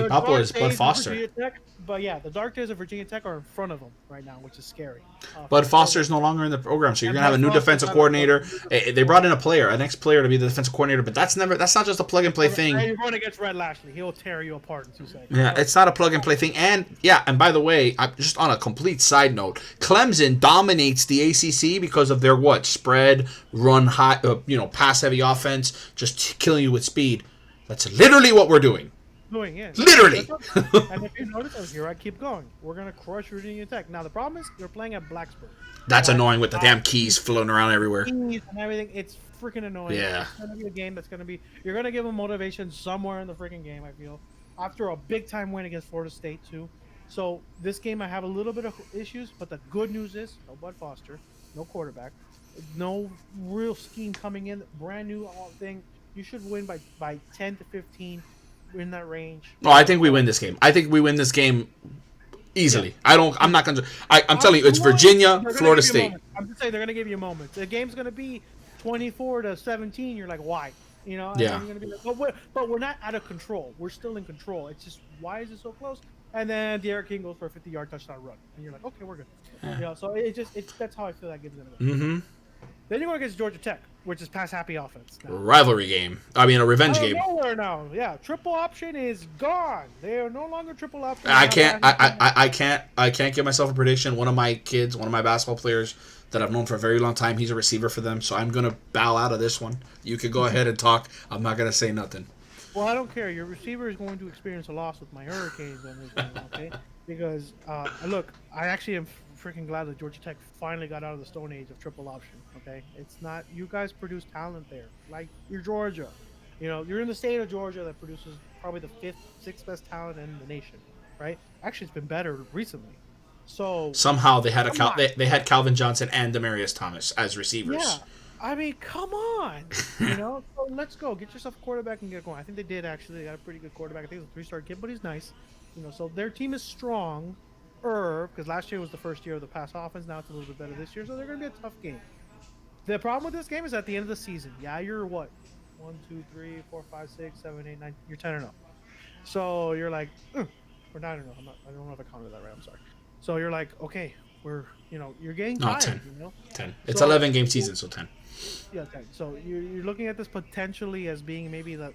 Pablo, is Bud Foster. Tech, but yeah, the dark days of Virginia Tech are in front of them right now, which is scary. Bud Foster is no longer in the program, so you're gonna have a new defensive coordinator. They brought in an ex-player to be the defensive coordinator, but that's not just a plug and play thing. You're going against Red Lashley; he'll tear you apart in 2 seconds. Yeah, it's not a plug and play thing. And by the way, just on a complete side note, Clemson dominates the ACC because of their spread, run high, pass heavy offense, just killing you with speed. That's literally what we're doing. Literally. And if you notice, here I keep going. We're gonna crush Virginia Tech. Now the problem is they're playing at Blacksburg. That's annoying with the damn keys floating around everywhere. Keys and everything. It's freaking annoying. Yeah. It's gonna be a game that's gonna be. You're gonna give them motivation somewhere in the freaking game. I feel after a big time win against Florida State too. So this game I have a little bit of issues, but the good news is no Bud Foster, no quarterback, no real scheme coming in. Brand new thing. You should win by 10 to 15. In that range. No, I think we win this game. I think we win this game easily. Yeah. I'm not gonna. I'm telling you, it's Virginia, Florida State. I'm just saying they're gonna give you moments. The game's gonna be 24-17. You're like, why? Yeah. You're gonna be like, but we're not out of control. We're still in control. It's just why is it so close? And then Derek King goes for a 50-yard touchdown run, and you're like, okay, we're good. Yeah. So that's how I feel that game's gonna go. Mm-hmm. Then you go against Georgia Tech, which is pass happy offense. Now. Rivalry game. I mean, a revenge game. Nowhere now. Yeah, triple option is gone. They are no longer triple option. I can't give myself a prediction. One of my basketball players that I've known for a very long time, he's a receiver for them. So I'm gonna bow out of this one. You can go ahead and talk. I'm not gonna say nothing. Well, I don't care. Your receiver is going to experience a loss with my Hurricanes on this one, okay? Because look, I actually am freaking glad that Georgia Tech finally got out of the stone age of triple option. Okay, it's not you guys produce talent there. Like you're Georgia, you're in the state of Georgia that produces probably the 5th, 6th best talent in the nation, right? Actually, it's been better recently. So somehow they had they had Calvin Johnson and Demarius Thomas as receivers. Yeah, I mean, come on, So let's go get yourself a quarterback and get going. I think they did actually. They got a pretty good quarterback. I think it's a 3-star kid, but he's nice. So their team is strong. Because last year was the first year of the pass offense. Now it's a little bit better this year, so they're going to be a tough game. The problem with this game is at the end of the season. Yeah, you're what? 1, 2, 3, 4, 5, 6, 7, 8, 9. You're 10-0. So you're like, we're 9-0. I don't know if I counted that right. I'm sorry. So you're like, okay, you're getting tired. 10. 10. It's 11 game season, so 10. Yeah, 10. So you're looking at this potentially as being maybe the,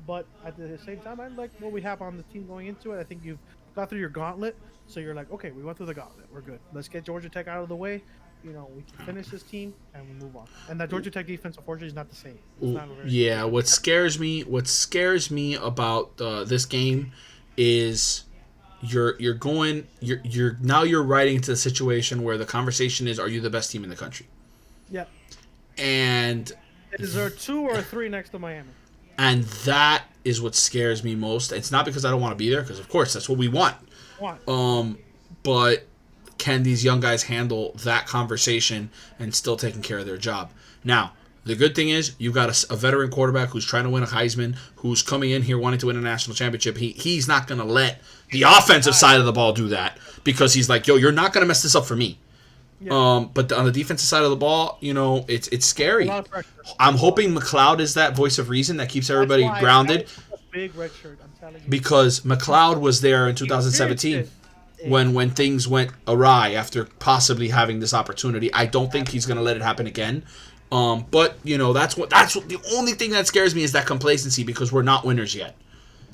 but at the same time, I like what we have on the team going into it. I think you've got through your gauntlet, so you're like, okay, we went through the gauntlet, we're good. Let's get Georgia Tech out of the way. We can finish this team and we move on. And that Georgia Tech defense, unfortunately, is not the same. What scares me about this game is you're riding into the situation where the conversation is, are you the best team in the country? Yeah. And is there 2 or 3 next to Miami? And that is what scares me most. It's not because I don't want to be there, because of course that's what we want. But can these young guys handle that conversation and still taking care of their job? Now, the good thing is you've got a veteran quarterback who's trying to win a Heisman, who's coming in here wanting to win a national championship. He's not going to let the offensive side of the ball do that, because he's like, yo, you're not going to mess this up for me. Yeah. But on the defensive side of the ball, you know, it's scary. I'm hoping McLeod is that voice of reason that keeps everybody grounded. Big red shirt, I'm telling you. Because McLeod was there in 2017 when things went awry after possibly having this opportunity. I don't think he's going to let it happen again. But you know, that's what the only thing that scares me is that complacency, because we're not winners yet.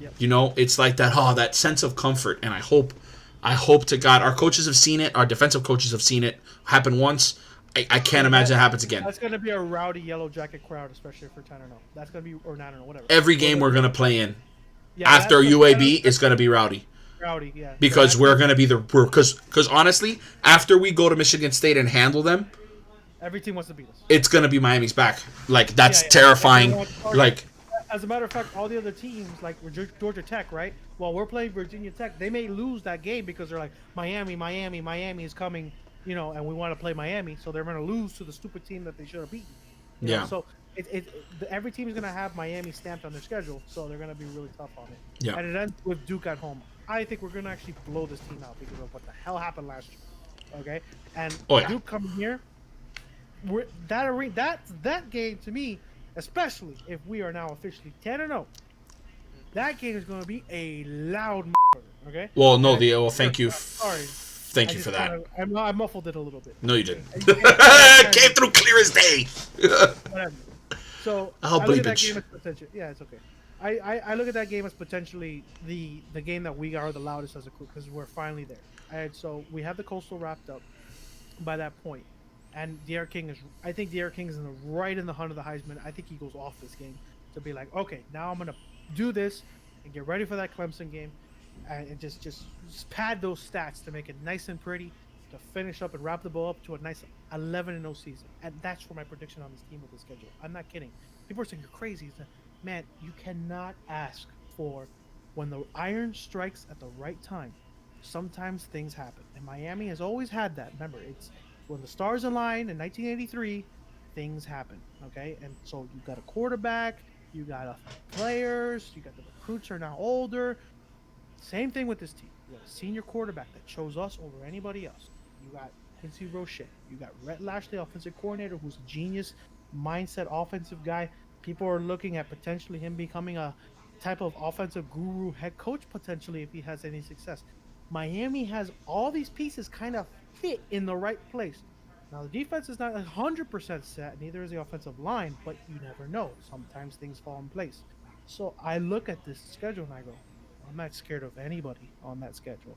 Yep. You know, it's like that sense of comfort, and I hope to God our coaches have seen it, our defensive coaches have seen it happen once. I can't imagine it happens again. That's going to be a rowdy Yellow Jacket crowd, especially for 10-0. That's going to be, or 9-0, whatever. Every game we're going to play in after UAB is going to be rowdy. Rowdy, yeah. Because we're going to be because honestly, after we go to Michigan State and handle them, every team wants to beat us. It's going to be Miami's back. Like, that's terrifying. Like, as a matter of fact, all the other teams, like Georgia Tech, right? While we're playing Virginia Tech, they may lose that game because they're like, Miami is coming, you know, and we want to play Miami, so they're going to lose to the stupid team that they should have beaten. You know? So every team is going to have Miami stamped on their schedule, so they're going to be really tough on it. Yeah. And it ends with Duke at home. I think we're going to actually blow this team out because of what the hell happened last year. Okay? And Duke coming here, that game to me, especially if we are now officially 10-0, that game is going to be a loud okay? Well, no, thank you. Sorry. Thank you for that. I muffled it a little bit. No, you didn't. Came through clear as day. Whatever. So I'll I look at bleep that game it. as potential. Yeah, it's okay. I look at that game as potentially the game that we are the loudest as a group because we're finally there. And so we have the Coastal wrapped up by that point. And I think D'Eriq King is right in the hunt of the Heisman. I think he goes off this game to be like, okay, now I'm gonna do this and get ready for that Clemson game, and just pad those stats to make it nice and pretty, to finish up and wrap the ball up to a nice 11-0 season. And that's for my prediction on this team with the schedule. I'm not kidding. People are saying you're crazy. Man, you cannot ask for when the iron strikes at the right time. Sometimes things happen, and Miami has always had that. Remember, it's when the stars align in 1983, things happen, okay? And so you got a quarterback, you got players, you got the recruits are now older. Same thing with this team. You got a senior quarterback that chose us over anybody else. You got Quincy Roche. You got Rhett Lashley, offensive coordinator, who's a genius mindset offensive guy. People are looking at potentially him becoming a type of offensive guru head coach potentially if he has any success. Miami has all these pieces kind of fit in the right place. Now, the defense is not 100% set, neither is the offensive line, but you never know. Sometimes things fall in place. So I look at this schedule and I go, I'm not scared of anybody on that schedule.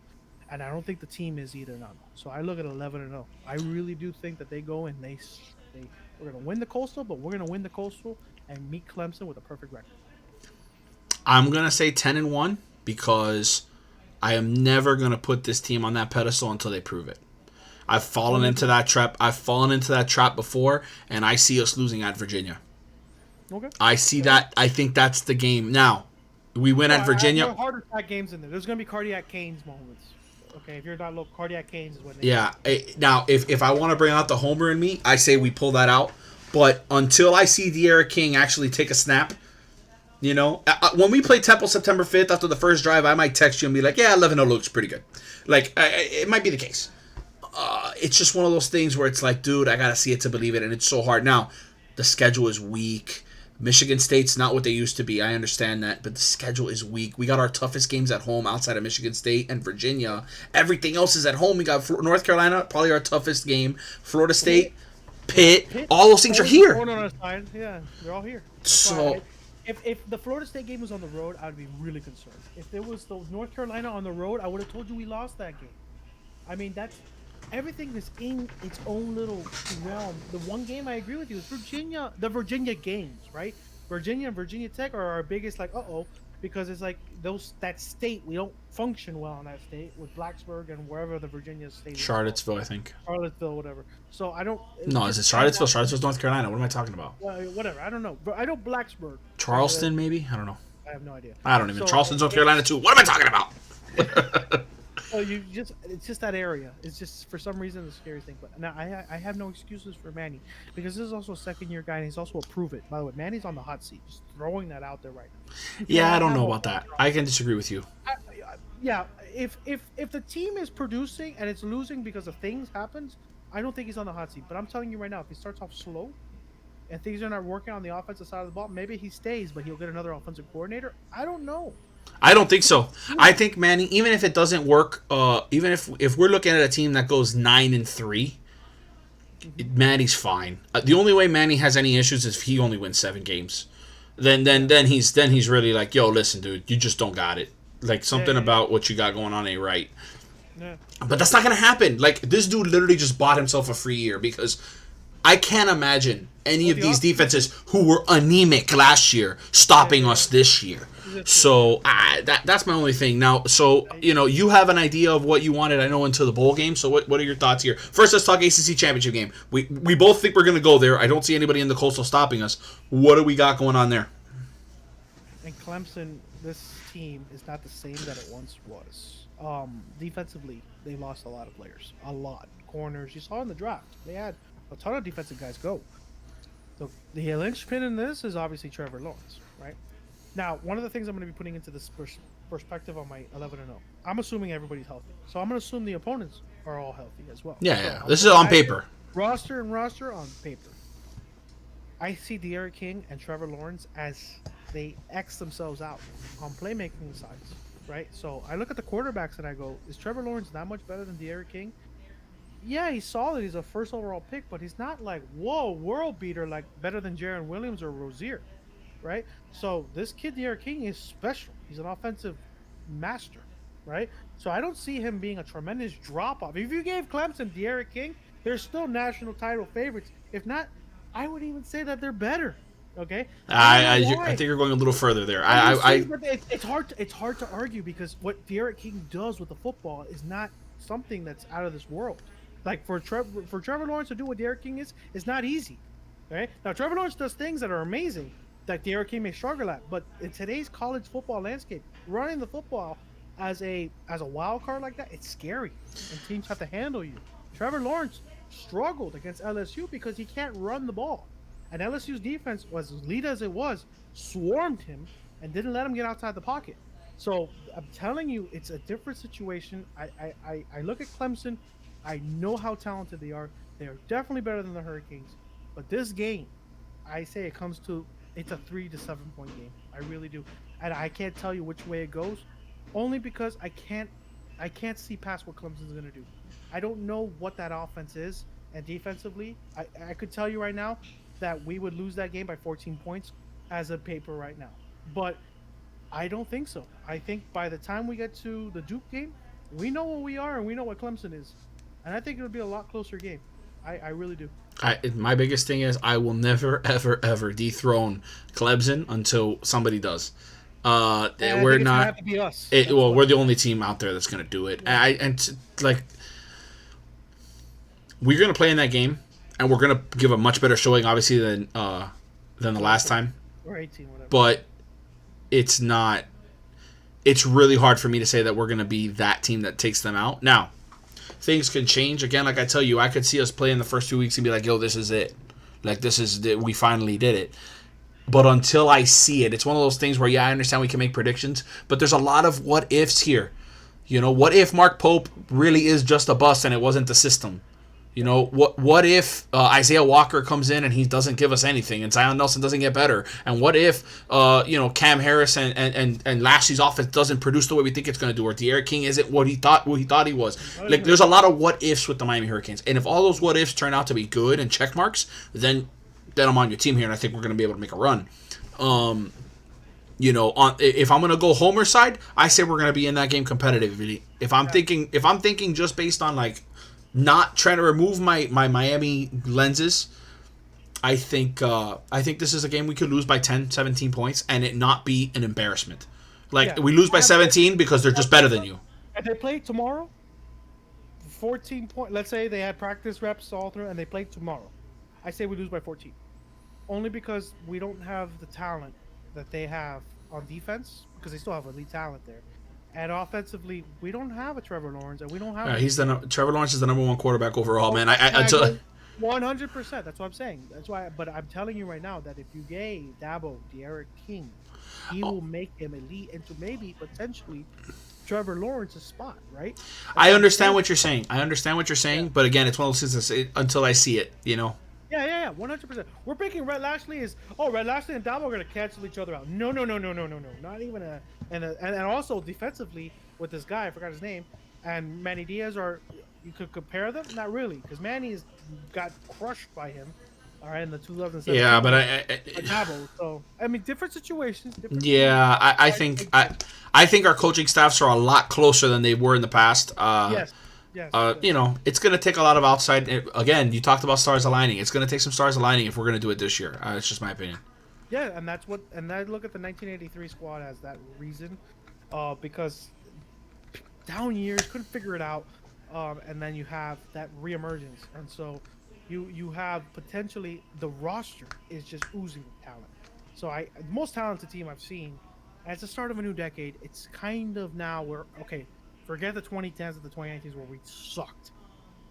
And I don't think the team is either now. So I look at 11-0. I really do think that they go and we're going to win the Coastal, but we're going to win the Coastal and meet Clemson with a perfect record. I'm going to say 10-1 because I am never going to put this team on that pedestal until they prove it. I've fallen into that trap before, and I see us losing at Virginia. Okay. I see that. I think that's the game. Now, we win at Virginia. There are heart attack games in there. There's going to be cardiac canes moments. Okay, if you're not low, cardiac canes is when they... Yeah. Now, if I want to bring out the homer in me, I say we pull that out. But until I see D'Eriq King actually take a snap, you know, when we play Temple September 5th after the first drive, I might text you and be like, yeah, 11-0 looks pretty good. Like, it might be the case. It's just one of those things where it's like, dude, I got to see it to believe it, and it's so hard. Now, the schedule is weak. Michigan State's not what they used to be. I understand that, but the schedule is weak. We got our toughest games at home outside of Michigan State and Virginia. Everything else is at home. We got North Carolina, probably our toughest game. Florida State, Pitt, all those things are here. Yeah, they're all here. So, if the Florida State game was on the road, I'd be really concerned. If there was the North Carolina on the road, I would have told you we lost that game. I mean, everything is in its own little realm. The one game I agree with you is Virginia. The Virginia games, right? Virginia and Virginia Tech are our biggest, like, because it's like that state, we don't function well in that state with Blacksburg and wherever the Virginia state is. Charlottesville, I think. Charlottesville, whatever. So I don't. No, is it Charlottesville? Charlottesville's North Carolina. What am I talking about? Whatever. I don't know. But I know Blacksburg. Charleston, maybe? I don't know. I have no idea. I don't even. So, Charleston, North Carolina, too. What am I talking about? So it's just that area. It's just for some reason the scary thing. But now I have no excuses for Manny because this is also a second-year guy and he's also a prove it. By the way, Manny's on the hot seat. Just throwing that out there right now. Yeah, I don't know about that. I can disagree with you. Yeah, if the team is producing and it's losing because of things happens, I don't think he's on the hot seat. But I'm telling you right now, if he starts off slow and things are not working on the offensive side of the ball, maybe he stays, but he'll get another offensive coordinator. I don't know. I don't think so. I think Manny, even if it doesn't work, even if we're looking at a team that goes 9-3, Manny's fine. The only way Manny has any issues is if he only wins 7 games. Then he's really like, yo, listen, dude, you just don't got it. Like something about what you got going on ain't right. Yeah. But that's not gonna happen. Like this dude literally just bought himself a free year because I can't imagine any of these defenses who were anemic last year stopping us this year. So that's my only thing. Now, so you have an idea of what you wanted. I know into the bowl game. So what are your thoughts here? First, let's talk ACC championship game. We both think we're gonna go there. I don't see anybody in the Coastal stopping us. What do we got going on there? And Clemson, this team is not the same that it once was. Defensively, they lost a lot of players. A lot. Corners. You saw in the draft. They had a ton of defensive guys go. The linchpin in this is obviously Trevor Lawrence, right? Now, one of the things I'm going to be putting into this perspective on my 11-0, I'm assuming everybody's healthy. So I'm going to assume the opponents are all healthy as well. Yeah. This is on paper. Roster on paper. I see De'Aaron King and Trevor Lawrence as they X themselves out on playmaking sides, right? So I look at the quarterbacks and I go, is Trevor Lawrence that much better than De'Aaron King? Yeah, he's solid. He's a first overall pick, but he's not like, whoa, world beater, like better than Jaron Williams or Rozier, right? So this kid, De'Aaron King, is special. He's an offensive master, right? So I don't see him being a tremendous drop-off. If you gave Clemson De'Aaron King, they're still national title favorites. If not, I would even say that they're better. Okay, I think you're going a little further there. It's hard to argue because what De'Aaron King does with the football is not something that's out of this world. Like for Trevor Lawrence to do what De'Aaron King is not easy. Right now, Trevor Lawrence does things that are amazing that De'Aaron King may struggle at. But in today's college football landscape, running the football as a wild card like that, it's scary, and teams have to handle you. Trevor Lawrence struggled against LSU because he can't run the ball. And LSU's defense, was as elite as it was, swarmed him and didn't let him get outside the pocket. So I'm telling you, it's a different situation. I look at Clemson. I know how talented they are. They are definitely better than the Hurricanes. But this game, I say it's a 3 to 7 point game. I really do. And I can't tell you which way it goes, only because I can't see past what Clemson's going to do. I don't know what that offense is. And defensively, I could tell you right now that we would lose that game by 14 points as a paper right now. But I don't think so. I think by the time we get to the Duke game, we know what we are and we know what Clemson is. And I think it'll be a lot closer game. I really do. My biggest thing is I will never, ever, ever dethrone Clemson until somebody does. We're not. Have to be us. We're the only team out there that's going to do it. Yeah. We're going to play in that game. And we're gonna give a much better showing, obviously, than the last time. Or 18, whatever. But it's not. It's really hard for me to say that we're gonna be that team that takes them out. Now, things can change. Again, like I tell you, I could see us play in the first 2 weeks and be like, "Yo, this is it. Like we finally did it." But until I see it, it's one of those things where I understand we can make predictions, but there's a lot of what ifs here. What if Mark Pope really is just a bust and it wasn't the system? What if Isaiah Walker comes in and he doesn't give us anything and Zion Nelson doesn't get better? And what if Cam Harris and Lashley's offense doesn't produce the way we think it's going to do, or De'Aaron King isn't what he thought he was? Like, there's a lot of what ifs with the Miami Hurricanes. And if all those what ifs turn out to be good and check marks, then I'm on your team here and I think we're going to be able to make a run. If I'm going to go Homer side, I say we're going to be in that game competitively. If I'm thinking just based on like not trying to remove my Miami lenses, I think this is a game we could lose by 10, 17 points and it not be an embarrassment. We lose by 17 because they're just better than you. If they play tomorrow, 14 points. Let's say they had practice reps all through and they play tomorrow. I say we lose by 14. Only because we don't have the talent that they have on defense because they still have elite talent there. And offensively, we don't have a Trevor Lawrence, and we don't have. Trevor Lawrence is the number 1 quarterback overall, man. Until 100%. That's what I'm saying. That's why. But I'm telling you right now that if you gave Dabo D'Eriq King, he will make him elite into maybe potentially Trevor Lawrence's spot, right? I understand what you're saying. But again, it's one of those things until I see it, Yeah, 100%. We're picking Red Lashley Red Lashley and Dabo are gonna cancel each other out. No. Not even and also defensively with this guy, I forgot his name, and Manny Diaz you could compare them? Not really, because Manny's got crushed by him. All right, in the 2007. Yeah, but Dabo. So I mean, different situations. I think our coaching staffs are a lot closer than they were in the past. Yes. It's going to take a lot of outside. Again, you talked about stars aligning. It's going to take some stars aligning if we're going to do it this year. It's just my opinion. Yeah, and that's what. And I look at the 1983 squad as that reason, because down years couldn't figure it out, and then you have that reemergence, and so you have potentially the roster is just oozing with talent. So the most talented team I've seen. At the start of a new decade, it's kind of now where forget the 2010s and the 2019s where we sucked.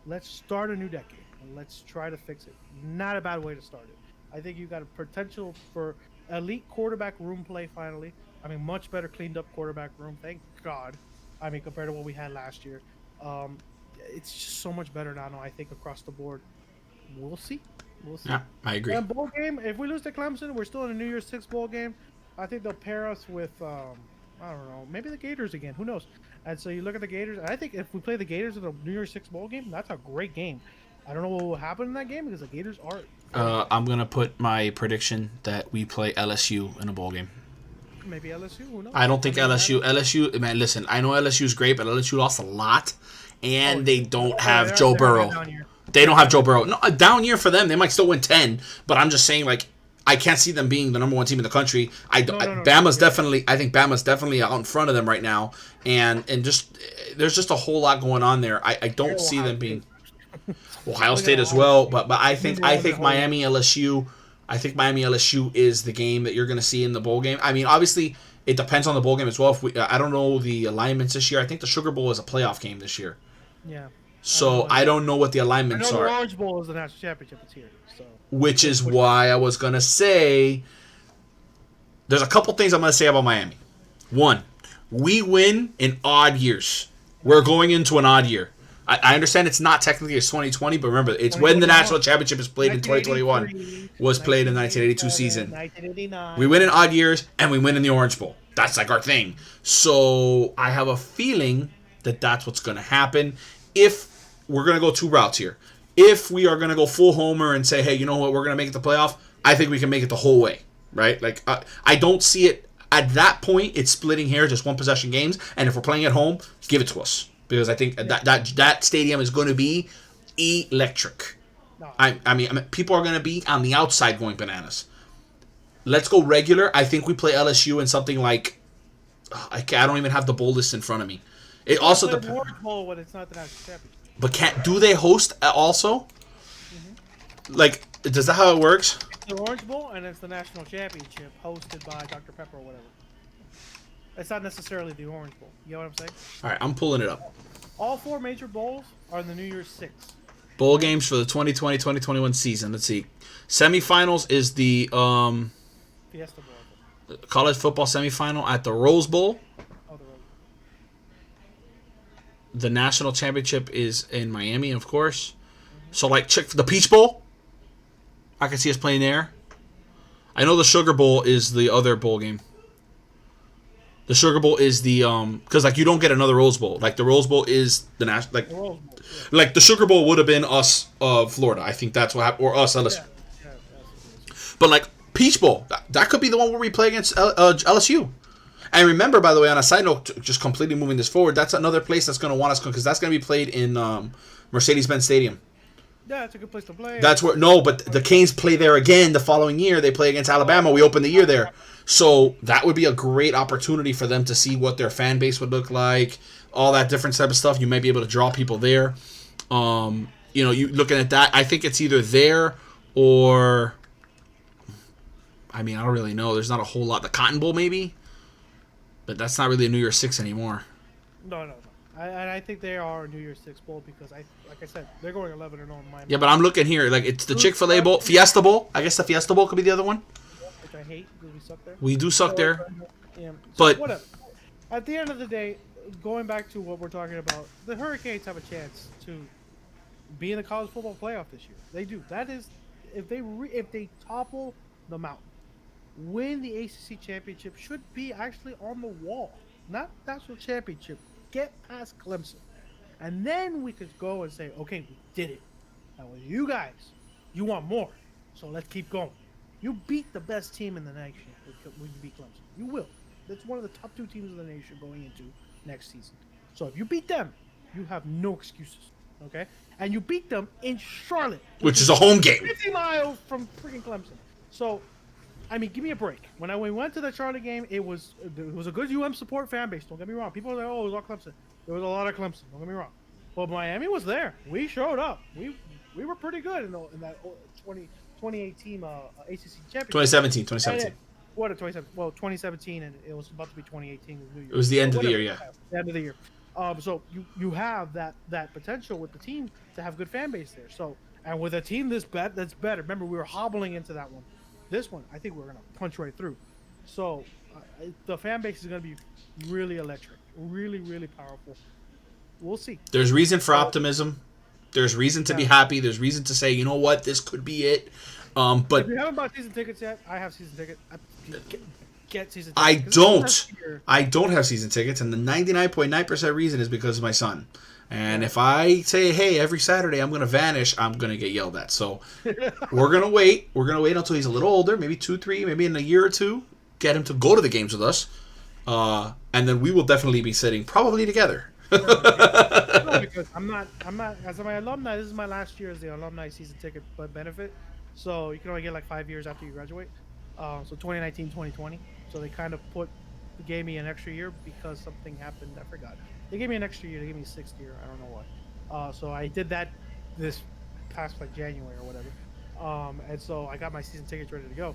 Let's start a new decade and let's try to fix it. Not a bad way to start it. I think you got a potential for elite quarterback room play finally. I mean, much better cleaned up quarterback room. Thank God. I mean, compared to what we had last year. It's just so much better now, I think, across the board. We'll see. Yeah, I agree. And bowl game, if we lose to Clemson, we're still in a New Year's Six bowl game. I think they'll pair us with, I don't know, maybe the Gators again. Who knows? And so you look at the Gators. And I think if we play the Gators in the New Year's Six bowl game, that's a great game. I don't know what will happen in that game because the Gators are. I'm gonna put my prediction that we play LSU in a bowl game. Maybe LSU. Who knows? I don't think LSU. Man, listen. I know LSU's great, but LSU lost a lot, and they don't have Joe Burrow. They don't have Joe Burrow. No, a down year for them. They might still win 10, but I'm just saying, I can't see them being the number 1 team in the country. Bama's definitely. I think Bama's definitely out in front of them right now, and just there's just a whole lot going on there. I don't see them being Ohio State as well, but I think Miami LSU. I think Miami LSU is the game that you're going to see in the bowl game. I mean, obviously it depends on the bowl game as well. I don't know the alignments this year. I think the Sugar Bowl is a playoff game this year. Yeah. So I don't know what the alignments are. The Orange Bowl is the national championship. It's here. So. Which is why I was going to say there's a couple things I'm going to say about Miami. One, we win in odd years. We're going into an odd year. I understand it's not technically it's 2020, but remember, it's when the national championship is played in 2021. Was played in the 1982 season. 1989. We win in odd years, and we win in the Orange Bowl. That's our thing. So I have a feeling that that's what's going to happen. If we're going to go 2 routes here. If we are going to go full homer and say, hey, you know what, we're going to make it the playoff, I think we can make it the whole way, right? I don't see it at that point. It's splitting hairs, just 1 possession games, and if we're playing at home, give it to us because I think that stadium is going to be electric. No. I mean, people are going to be on the outside going bananas. Let's go regular. I think we play LSU in something like I don't even have the bowl list in front of me. It also depends. Orange Bowl when it's not the national championship. But do they host also? Mm-hmm. Does that how it works? It's the Orange Bowl and it's the national championship hosted by Dr. Pepper or whatever. It's not necessarily the Orange Bowl. You know what I'm saying? All right, I'm pulling it up. All 4 major bowls are in the New Year's Six. Bowl games for the 2020-2021 season. Let's see. Semifinals is the Fiesta Bowl. College football semifinal at the Rose Bowl. The national championship is in Miami, of course. So, the Peach Bowl, I can see us playing there. I know the Sugar Bowl is the other bowl game. The Sugar Bowl is the because you don't get another Rose Bowl. The Rose Bowl is the national the Sugar Bowl would have been us, Florida. I think that's what happened, or us, LSU. Yeah, but Peach Bowl, that could be the one where we play against LSU. And remember, by the way, on a side note, just completely moving this forward, that's another place that's going to want us because that's going to be played in Mercedes-Benz Stadium. Yeah, it's a good place to play. That's where but the Canes play there again the following year. They play against Alabama. We open the year there, so that would be a great opportunity for them to see what their fan base would look like, all that different type of stuff. You may be able to draw people there. You looking at that, I think it's either there or, I mean, I don't really know. There's not a whole lot. The Cotton Bowl maybe. But that's not really a New Year's Six anymore. No. I think they are a New Year's Six bowl because like I said, they're going 11-0 in my Yeah, but I'm looking here. Like, it's the Chick-fil-A Bowl. Fiesta Bowl. I guess the Fiesta Bowl could be the other one. which I hate because we suck there. We do suck there. Yeah, so But- whatever. At the end of the day, going back to what we're talking about, the Hurricanes have a chance to be in the college football playoff this year. They do. That is, if they topple the mountain, win the ACC championship, should be actually on the wall, not national championship. Get past Clemson, and then we could go and say, okay, we did it. Now with you guys, you want more, so let's keep going. You beat the best team in the nation when you beat Clemson. You will. That's one of the top 2 teams in the nation going into next season. So if you beat them, you have no excuses. Okay? And you beat them in Charlotte, Which is a home game. 50 miles from freaking Clemson. So, I mean, give me a break. When we went to the Charlotte game, it was a good UM support fan base. Don't get me wrong. People are like, oh, it was all Clemson. There was a lot of Clemson. Don't get me wrong. But Miami was there. We showed up. We were pretty good in that 2018 ACC championship. 2017. What a 2017? Well, 2017, and it was about to be 2018. With New Year. It was the end of the Whatever. year, yeah. The end of the year. So you have that potential with the team to have good fan base there. So, and with a team that's better. Remember, we were hobbling into that one. This one, I think we're gonna punch right through. So the fan base is gonna be really electric, really, really powerful. We'll see. There's reason for optimism. There's reason to be happy. There's reason to say, you know what, this could be it. But If you haven't bought season tickets yet, I have season tickets. Get season I tickets. don't have season tickets, and the 99.9% reason is because of my son. And if I say, hey, every Saturday I'm going to vanish, I'm going to get yelled at. So we're going to wait. We're going to wait until he's a little older, maybe 2, 3, maybe in a year or two, get him to go to the games with us. And then we will definitely be sitting probably together. No, because I'm not, as my alumni, this is my last year as the alumni season ticket benefit. So you can only get like 5 years after you graduate. So 2019, 2020. So they kind of gave me an extra year because something happened. I forgot. They gave me an extra year. They gave me a 6th year. I don't know why. So I did that this past like January or whatever. And so I got my season tickets ready to go.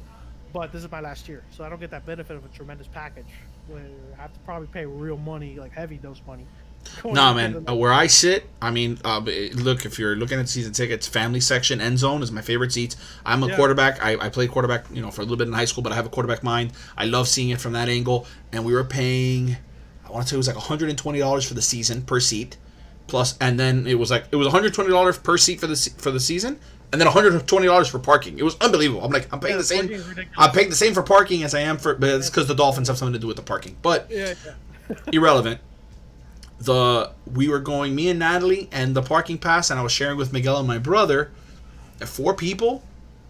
But this is my last year. So I don't get that benefit of a tremendous package where I have to probably pay real money, like heavy dose money. Nah, man. Where I sit, I mean, look, if you're looking at season tickets, family section, end zone is my favorite seats. I'm a quarterback. I played quarterback, for a little bit in high school, but I have a quarterback mind. I love seeing it from that angle. And we were paying, I want to say it was like $120 for the season per seat, plus, and then it was $120 per seat for the season, and then $120 for parking. It was unbelievable. I'm like, I'm paying the same. I'm paying the same for parking as I am for, but it's because the Dolphins have something to do with the parking. But irrelevant. We were going, me and Natalie, and the parking pass, and I was sharing with Miguel and my brother. 4 people,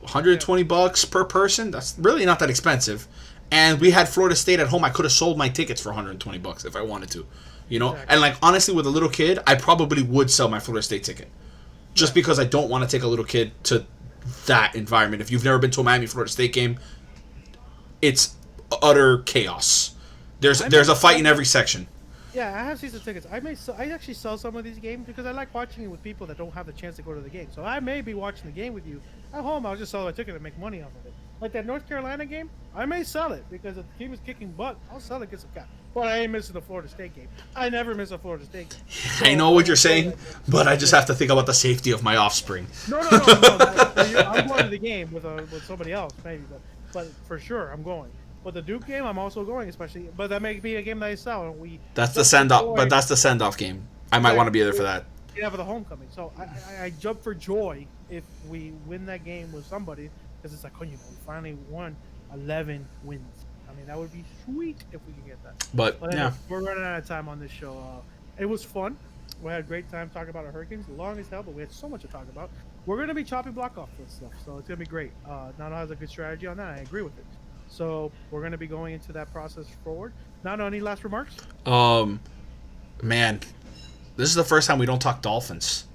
$120 per person. That's really not that expensive. And we had Florida State at home. I could have sold my tickets for $120 if I wanted to, Exactly. And like honestly, with a little kid, I probably would sell my Florida State ticket, just because I don't want to take a little kid to that environment. If you've never been to a Miami Florida State game, it's utter chaos. There's a fight in every section. Yeah, I have season tickets. I actually sell some of these games because I like watching it with people that don't have the chance to go to the game. So I may be watching the game with you at home. I'll just sell my ticket and make money off of it. Like that North Carolina game, I may sell it because if the team is kicking butt, I'll sell it, get some cash. But I ain't missing the Florida State game. I never miss a Florida State game. So, I know what you're saying, but I just have to think about the safety of my offspring. No. I'm going to the game with somebody else, maybe, but for sure I'm going. But the Duke game, I'm also going, especially. But that may be a game that I sell, and That's the send off, but that's the send off game. I might want to be there for that. Yeah, for the homecoming. So I jump for joy if we win that game with somebody, because it's like, we finally won 11 wins. I mean, that would be sweet if we can get that. But anyway, yeah, we're running out of time on this show. It was fun. We had a great time talking about our Hurricanes. Long as hell, but we had so much to talk about. We're going to be chopping block off this stuff, so it's going to be great. Nano has a good strategy on that. I agree with it. So we're going to be going into that process forward. Nano, any last remarks? Man, this is the first time we don't talk Dolphins,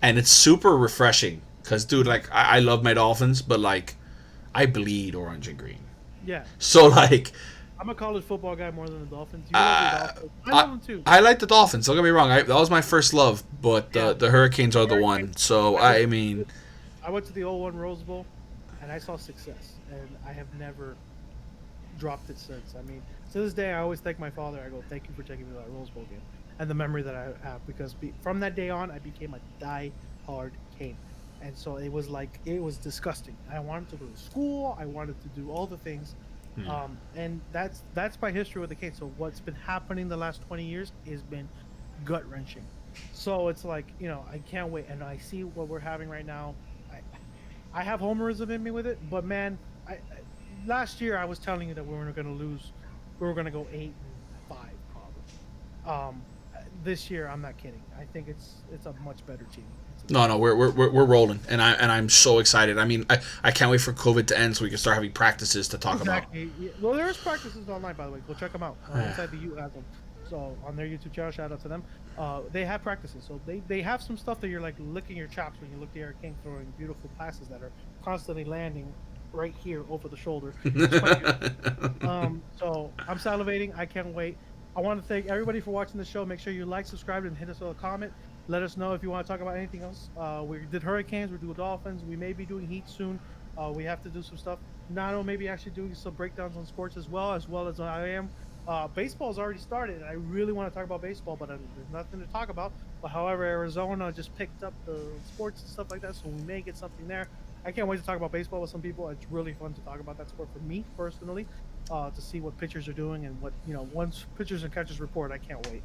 and it's super refreshing because, dude, like I love my Dolphins, but like I bleed orange and green. Yeah. So like, I'm a college football guy more than the Dolphins. You love the Dolphins. I love them too. I like the Dolphins. Don't get me wrong. That was my first love, but the Hurricanes are the one. So I mean, I went to the 0-1 Rose Bowl, and I saw success, and I have never dropped it since. I mean, to this day, I always thank my father. I go, thank you for taking me to that Rose Bowl game and the memory that I have, because from that day on, I became a die-hard Cane. And so it was disgusting. I wanted to go to school. I wanted to do all the things. And that's my history with the Canes. So what's been happening the last 20 years has been gut-wrenching. So it's like, I can't wait. And I see what we're having right now. I have homerism in me with it, but man, last year I was telling you that we were going to lose. We were going to go 8-5 probably. This year, I'm not kidding. I think it's a much better team. No, we're rolling, and I'm so excited. I mean, I can't wait for COVID to end so we can start having practices to talk about. Yeah. Well, there's practices online, by the way. Go check them out. Inside the U has them. So on their YouTube channel, shout out to them. They have practices, so they have some stuff that you're like licking your chops when you look at Eric King throwing beautiful passes that are constantly landing right here over the shoulder. So I'm salivating. I can't wait. I want to thank everybody for watching the show. Make sure you like, subscribe, and hit us with a comment. Let us know if you want to talk about anything else. We did Hurricanes. We're doing Dolphins. We may be doing Heat soon. We have to do some stuff. Nano maybe actually doing some breakdowns on sports as well as I am. Baseball's already started, and I really want to talk about baseball, but there's nothing to talk about. But however, Arizona just picked up the sports and stuff like that, so we may get something there. I can't wait to talk about baseball with some people. It's really fun to talk about that sport for me personally, to see what pitchers are doing and what once pitchers and catchers report. I can't wait.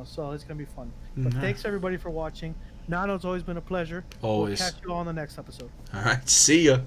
So it's gonna be fun. But thanks everybody for watching. Nano, it's always been a pleasure. Always. We'll catch you all on the next episode. All right, see ya.